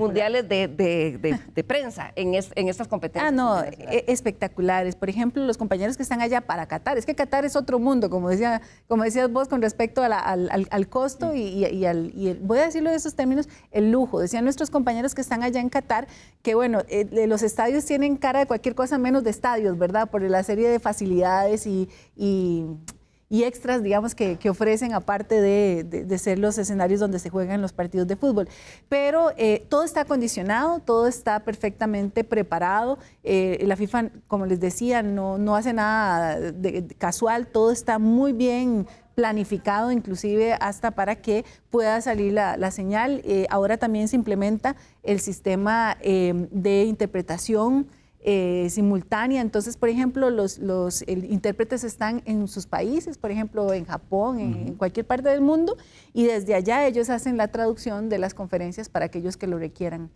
mundiales de prensa en estas competencias? Espectaculares. Por ejemplo, los compañeros que están allá para Qatar. Es que Qatar es otro mundo, como decías vos, con respecto al costo y voy a decirlo de esos términos, el lujo. Decían nuestros compañeros que están allá en Qatar que, bueno, los estadios tienen cara de cualquier cosa menos de estadios, ¿verdad? Por la serie de facilidades y extras, digamos, que ofrecen, aparte de ser los escenarios donde se juegan los partidos de fútbol. Pero todo está acondicionado, todo está perfectamente preparado. La FIFA, como les decía, no hace nada casual, todo está muy bien planificado, inclusive hasta para que pueda salir la señal. Ahora también se implementa el sistema de interpretación simultánea. Entonces, por ejemplo, los intérpretes están en sus países, por ejemplo, en Japón, en cualquier parte del mundo, y desde allá ellos hacen la traducción de las conferencias para aquellos que lo requieran,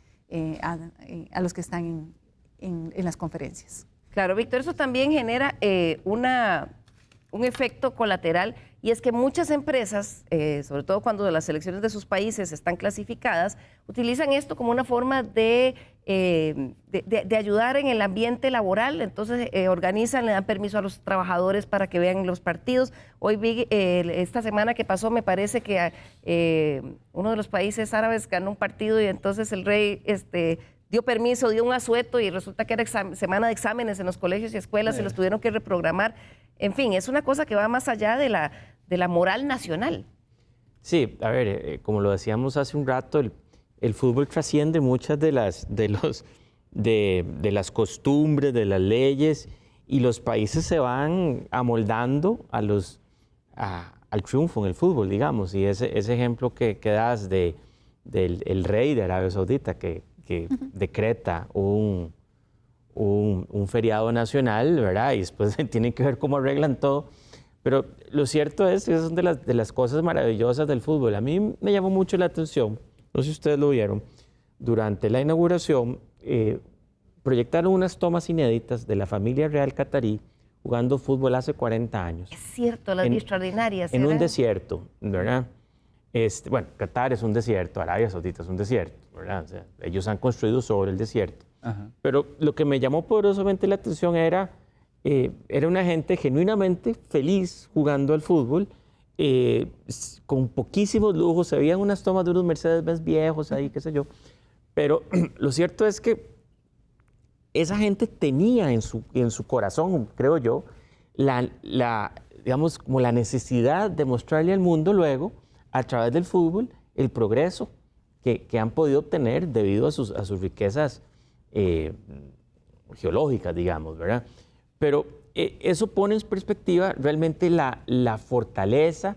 a los que están en las conferencias. Claro, Víctor, eso también genera un efecto colateral, y es que muchas empresas, sobre todo cuando las selecciones de sus países están clasificadas, utilizan esto como una forma de ayudar en el ambiente laboral. Entonces organizan, le dan permiso a los trabajadores para que vean los partidos. Hoy vi, esta semana que pasó, me parece que uno de los países árabes ganó un partido y entonces el rey dio permiso, dio un asueto y resulta que era semana de exámenes en los colegios y escuelas y los tuvieron que reprogramar. En fin, es una cosa que va más allá de la moral nacional. Sí, a ver, como lo decíamos hace un rato, el fútbol trasciende muchas de las costumbres, de las leyes, y los países se van amoldando al triunfo en el fútbol, digamos. Y ese ejemplo que das del rey de Arabia Saudita que decreta un feriado nacional, ¿verdad? Y después tienen que ver cómo arreglan todo. Pero lo cierto es que esas son de las cosas maravillosas del fútbol. A mí me llamó mucho la atención, no sé si ustedes lo vieron, durante la inauguración proyectaron unas tomas inéditas de la familia real catarí jugando fútbol hace 40 años. Es cierto, las extraordinarias. En un desierto, ¿verdad? Bueno, Qatar es un desierto, Arabia Saudita es un desierto, ¿verdad? O sea, ellos han construido sobre el desierto. Ajá. Pero lo que me llamó poderosamente la atención era una gente genuinamente feliz jugando al fútbol, con poquísimos lujos. Se veían unas tomas de unos Mercedes-Benz viejos ahí, qué sé yo. Pero lo cierto es que esa gente tenía en su corazón, creo yo, digamos, como la necesidad de mostrarle al mundo luego, a través del fútbol, el progreso que han podido obtener debido a sus riquezas geológicas, digamos, ¿verdad? Pero eso pone en perspectiva realmente la fortaleza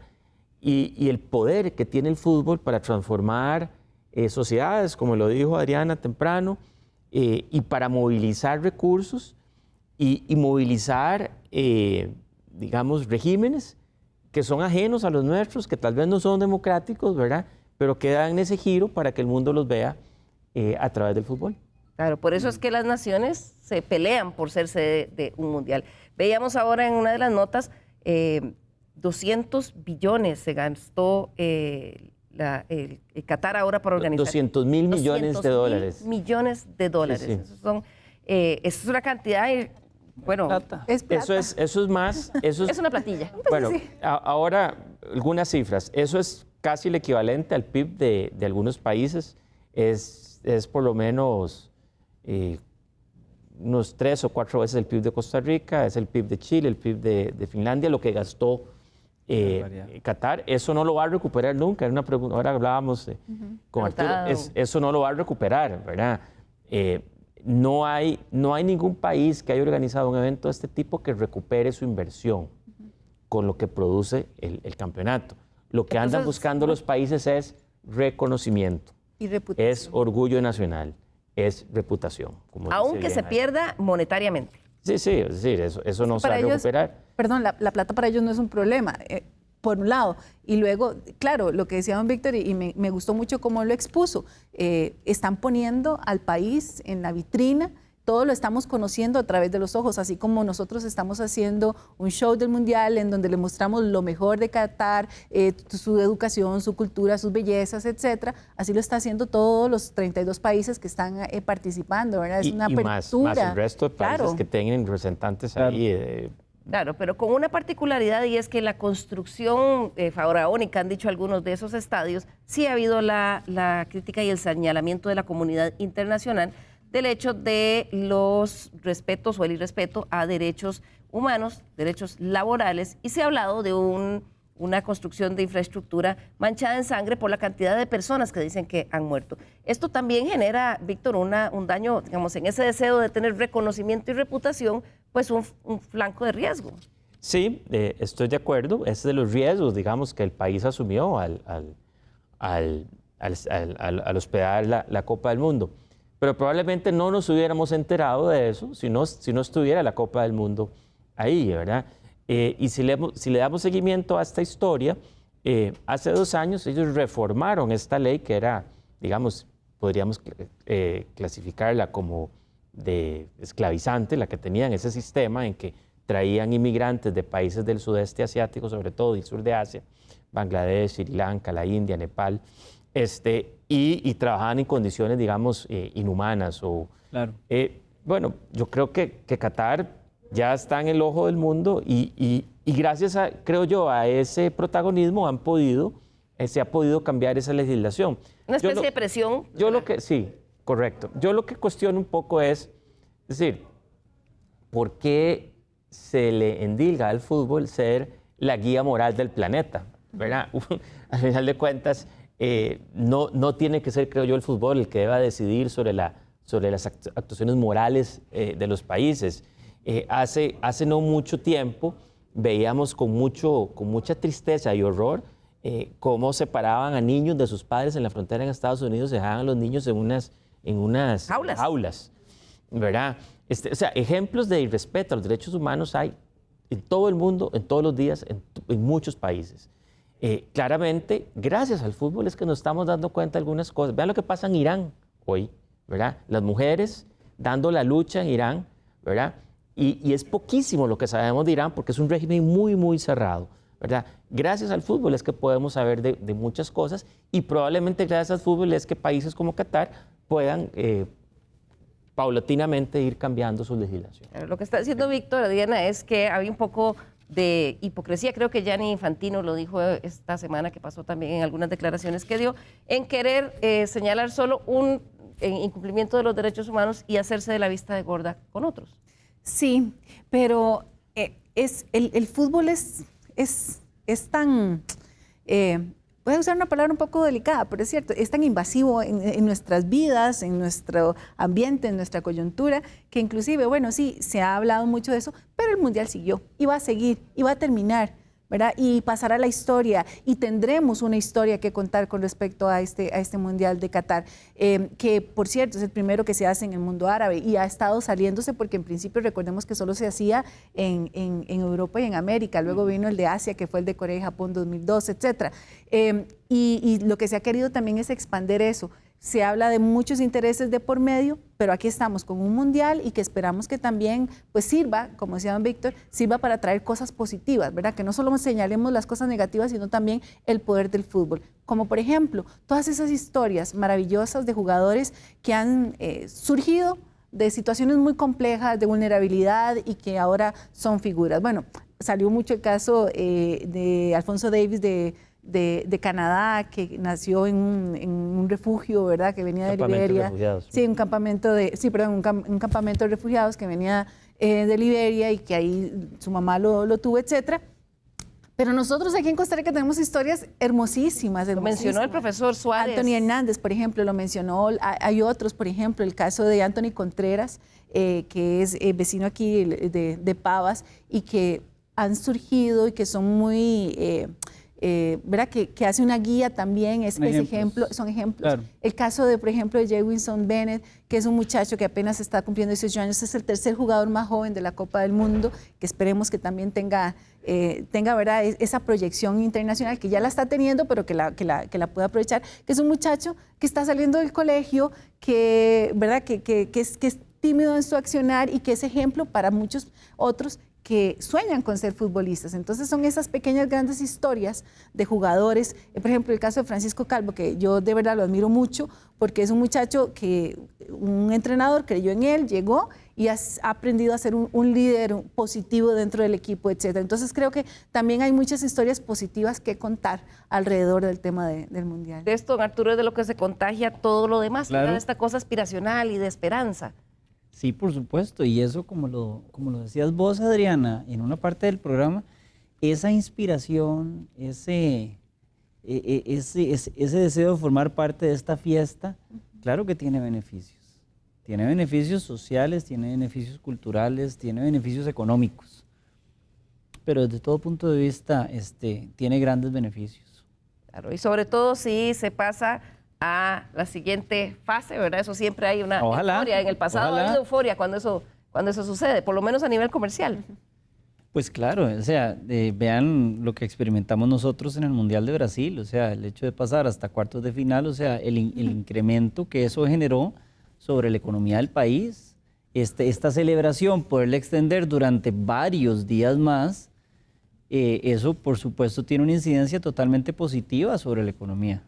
y el poder que tiene el fútbol para transformar sociedades, como lo dijo Adriana temprano, y para movilizar recursos y movilizar, digamos, regímenes que son ajenos a los nuestros, que tal vez no son democráticos, ¿verdad? Pero que dan ese giro para que el mundo los vea a través del fútbol. Claro, por eso es que las naciones se pelean por ser sede de un mundial. Veíamos ahora en una de las notas, 200 billones se gastó el Qatar ahora para organizar. 200 mil millones de dólares. Millones de dólares. Sí, sí. Eso es una cantidad, bueno, es plata. Eso es más. Es una platilla. Bueno, sí. Ahora algunas cifras. Eso es casi el equivalente al PIB de algunos países. Es por lo menos unos 3 o 4 veces el PIB de Costa Rica, es el PIB de Chile, el PIB de Finlandia, lo que gastó Qatar. Eso no lo va a recuperar nunca. Era una pregunta, ahora hablábamos con Arturo, eso no lo va a recuperar, ¿verdad? No hay ningún país que haya organizado un evento de este tipo que recupere su inversión con lo que produce el campeonato. Lo que andan buscando los países es reconocimiento, y reputación. Es orgullo nacional, es reputación. Aunque se pierda monetariamente. Sí, es decir, eso no se va a recuperar. Perdón, la plata para ellos no es un problema, por un lado. Y luego, claro, lo que decía don Víctor, y me gustó mucho cómo lo expuso, están poniendo al país en la vitrina, todo lo estamos conociendo a través de los ojos, así como nosotros estamos haciendo un show del Mundial en donde le mostramos lo mejor de Qatar, su educación, su cultura, sus bellezas, etcétera. Así lo está haciendo todos los 32 países que están participando, ¿verdad? Es una apertura. Más el resto de países que tienen representantes ahí. Claro, pero con una particularidad, y es que la construcción faraónica, han dicho algunos de esos estadios, sí ha habido la crítica y el señalamiento de la comunidad internacional del hecho de los respetos o el irrespeto a derechos humanos, derechos laborales, y se ha hablado de una construcción de infraestructura manchada en sangre por la cantidad de personas que dicen que han muerto. Esto también genera, Víctor, un daño, digamos, en ese deseo de tener reconocimiento y reputación, pues un flanco de riesgo. Sí, estoy de acuerdo. Es de los riesgos, digamos, que el país asumió al hospedar la Copa del Mundo. Pero probablemente no nos hubiéramos enterado de eso si no estuviera la Copa del Mundo ahí, ¿verdad? Y si le damos seguimiento a esta historia, hace 2 años ellos reformaron esta ley que era, digamos, podríamos clasificarla como de esclavizante, la que tenían ese sistema en que traían inmigrantes de países del sudeste asiático, sobre todo del sur de Asia, Bangladesh, Sri Lanka, la India, Nepal, y trabajaban en condiciones, digamos, inhumanas. Claro. Bueno, yo creo que Qatar ya está en el ojo del mundo y gracias, creo yo, a ese protagonismo se ha podido cambiar esa legislación. Una especie de presión. Sí, correcto. Yo lo que cuestiono un poco es decir, ¿por qué se le endilga al fútbol ser la guía moral del planeta? ¿Verdad? Al final de cuentas, no tiene que ser, creo yo, el fútbol el que deba decidir sobre las actuaciones morales de los países. Hace no mucho tiempo veíamos con mucha tristeza y horror cómo separaban a niños de sus padres en la frontera en Estados Unidos, dejaban a los niños en unas jaulas, ¿verdad? O sea, ejemplos de irrespeto a los derechos humanos hay en todo el mundo, en todos los días, en muchos países. Claramente, gracias al fútbol es que nos estamos dando cuenta de algunas cosas. Vean lo que pasa en Irán hoy, ¿verdad? Las mujeres dando la lucha en Irán, ¿verdad? Y es poquísimo lo que sabemos de Irán porque es un régimen muy, muy cerrado, ¿verdad? Gracias al fútbol es que podemos saber de muchas cosas y probablemente gracias al fútbol es que países como Qatar puedan paulatinamente ir cambiando su legislación. Lo que está diciendo Víctor, Diana, es que había un poco de hipocresía, creo que Gianni Infantino lo dijo esta semana, que pasó también en algunas declaraciones que dio, en querer señalar solo un incumplimiento de los derechos humanos y hacerse de la vista de gorda con otros. Sí, pero el fútbol es tan voy a usar una palabra un poco delicada, pero es cierto, es tan invasivo en nuestras vidas, en nuestro ambiente, en nuestra coyuntura, que inclusive, bueno, sí, se ha hablado mucho de eso, pero el Mundial siguió, y va a seguir, y va a terminar, ¿verdad? Y pasará la historia, y tendremos una historia que contar con respecto a este Mundial de Qatar, que por cierto es el primero que se hace en el mundo árabe y ha estado saliéndose porque en principio recordemos que solo se hacía en Europa y en América, luego vino el de Asia, que fue el de Corea y Japón 2012, etc. Y lo que se ha querido también es expandir eso. Se habla de muchos intereses de por medio, pero aquí estamos con un mundial y que esperamos que también pues sirva, como decía don Víctor, sirva para traer cosas positivas, ¿verdad? Que no solo señalemos las cosas negativas, sino también el poder del fútbol. Como por ejemplo, todas esas historias maravillosas de jugadores que han surgido de situaciones muy complejas, de vulnerabilidad y que ahora son figuras. Bueno, salió mucho el caso de Alfonso Davies de Canadá, que nació en un refugio, ¿verdad? Que venía de Liberia. Sí, un campamento un campamento de refugiados que venía de Liberia y que ahí su mamá lo tuvo, etcétera. Pero nosotros aquí en Costa Rica tenemos historias hermosísimas. Lo mencionó el profesor Suárez. Anthony Hernández, por ejemplo, lo mencionó. Hay otros, por ejemplo, el caso de Anthony Contreras, que es vecino aquí de Pavas y que han surgido y que son muy... ¿verdad? Que hace una guía también, son ejemplos. Claro. El caso de, por ejemplo, de Jay Winson Bennett, que es un muchacho que apenas está cumpliendo 18 años, es el tercer jugador más joven de la Copa del Mundo, que esperemos que también tenga ¿verdad? Esa proyección internacional, que ya la está teniendo, pero que la pueda aprovechar, que es un muchacho que está saliendo del colegio, ¿verdad? Que es tímido en su accionar y que es ejemplo para muchos otros que sueñan con ser futbolistas. Entonces son esas pequeñas, grandes historias de jugadores. Por ejemplo, el caso de Francisco Calvo, que yo de verdad lo admiro mucho, porque es un muchacho que un entrenador creyó en él, llegó y ha aprendido a ser un líder positivo dentro del equipo, etc. Entonces creo que también hay muchas historias positivas que contar alrededor del tema del Mundial. De esto, don Arturo, es de lo que se contagia todo lo demás, claro. Esta cosa aspiracional y de esperanza. Sí, por supuesto, y eso como lo decías vos, Adriana, en una parte del programa, esa inspiración, ese deseo de formar parte de esta fiesta, claro que tiene beneficios. Tiene beneficios sociales, tiene beneficios culturales, tiene beneficios económicos, pero desde todo punto de vista tiene grandes beneficios. Claro, y sobre todo si se pasa a la siguiente fase, ¿verdad? Eso siempre hay una euforia. En el pasado ha habido euforia cuando eso sucede, por lo menos a nivel comercial. Pues claro, o sea, vean lo que experimentamos nosotros en el Mundial de Brasil, o sea, el hecho de pasar hasta cuartos de final, o sea, el incremento que eso generó sobre la economía del país, esta celebración, poderla extender durante varios días más, eso por supuesto tiene una incidencia totalmente positiva sobre la economía.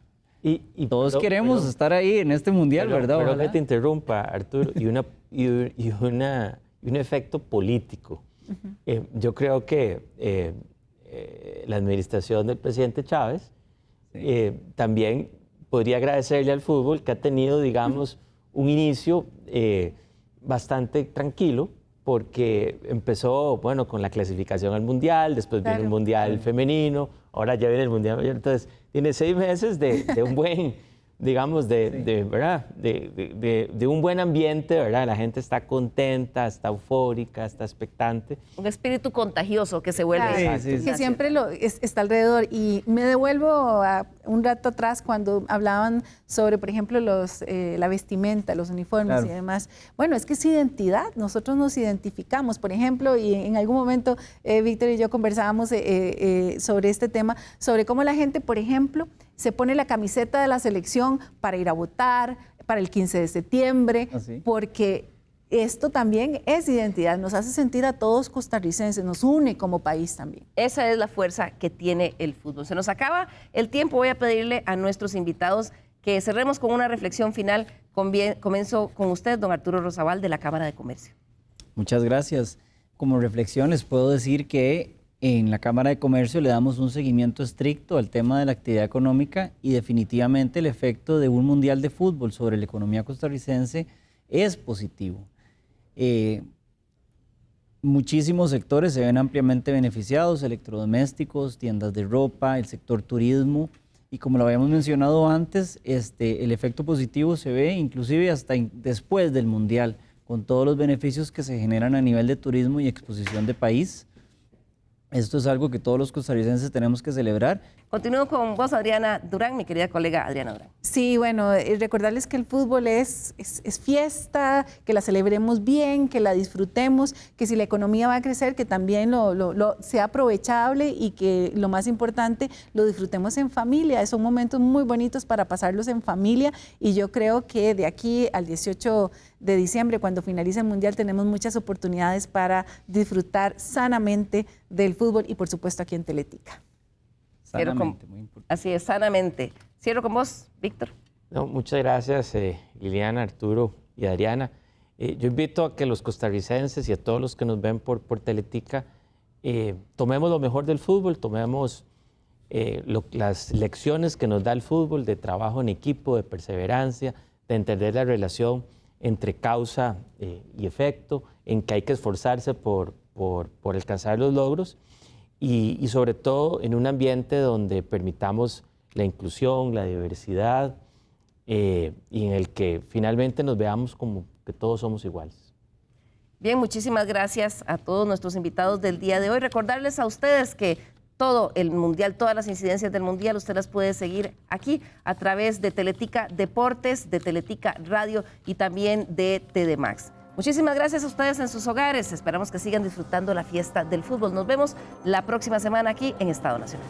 Y todos queremos estar ahí en este mundial, ¿verdad? Pero que te interrumpa, Arturo, y un efecto político. Yo creo que la administración del presidente Chávez también podría agradecerle al fútbol que ha tenido, digamos, un inicio bastante tranquilo, porque empezó, bueno, con la clasificación al Mundial, después viene el Mundial femenino, ahora ya viene el Mundial mayor, entonces tiene 6 meses de un buen, digamos, ¿verdad? De un buen ambiente, ¿verdad? La gente está contenta, está eufórica, está expectante. Un espíritu contagioso que se vuelve. Claro, que siempre está alrededor. Y me devuelvo a un rato atrás cuando hablaban sobre, por ejemplo, la vestimenta, los uniformes y demás. Bueno, es que es identidad. Nosotros nos identificamos, por ejemplo, y en algún momento Víctor y yo conversábamos sobre este tema, sobre cómo la gente, por ejemplo, se pone la camiseta de la selección para ir a votar, para el 15 de septiembre, porque esto también es identidad, nos hace sentir a todos costarricenses, nos une como país también. Esa es la fuerza que tiene el fútbol. Se nos acaba el tiempo, voy a pedirle a nuestros invitados que cerremos con una reflexión final. Comienzo con usted, don Arturo Rosabal, de la Cámara de Comercio. Muchas gracias. Como reflexión les puedo decir que en la Cámara de Comercio le damos un seguimiento estricto al tema de la actividad económica y definitivamente el efecto de un mundial de fútbol sobre la economía costarricense es positivo. Muchísimos sectores se ven ampliamente beneficiados, electrodomésticos, tiendas de ropa, el sector turismo, Y como lo habíamos mencionado antes, el efecto positivo se ve inclusive hasta después del Mundial, con todos los beneficios que se generan a nivel de turismo y exposición de país. Esto es algo que todos los costarricenses tenemos que celebrar. Continúo con vos, Adriana Durán, mi querida colega Adriana Durán. Sí, bueno, recordarles que el fútbol es fiesta, que la celebremos bien, que la disfrutemos, que si la economía va a crecer, que también sea aprovechable y que lo más importante, lo disfrutemos en familia. Son momentos muy bonitos para pasarlos en familia y yo creo que de aquí al 18 de diciembre, cuando finalice el Mundial, tenemos muchas oportunidades para disfrutar sanamente del fútbol y por supuesto aquí en Teletica. Sanamente, muy importante. Así es, sanamente. Cierro con vos, Víctor. No, muchas gracias, Liliana, Arturo y Adriana. Yo invito a que los costarricenses y a todos los que nos ven por Teletica tomemos lo mejor del fútbol, tomemos las lecciones que nos da el fútbol de trabajo en equipo, de perseverancia, de entender la relación entre causa y efecto, en que hay que esforzarse por alcanzar los logros y sobre todo en un ambiente donde permitamos la inclusión, la diversidad y en el que finalmente nos veamos como que todos somos iguales. Bien, muchísimas gracias a todos nuestros invitados del día de hoy. Recordarles a ustedes que todo el Mundial, todas las incidencias del Mundial, usted las puede seguir aquí a través de Teletica Deportes, de Teletica Radio y también de TD Max. Muchísimas gracias a ustedes en sus hogares. Esperamos que sigan disfrutando la fiesta del fútbol. Nos vemos la próxima semana aquí en Estado Nacional.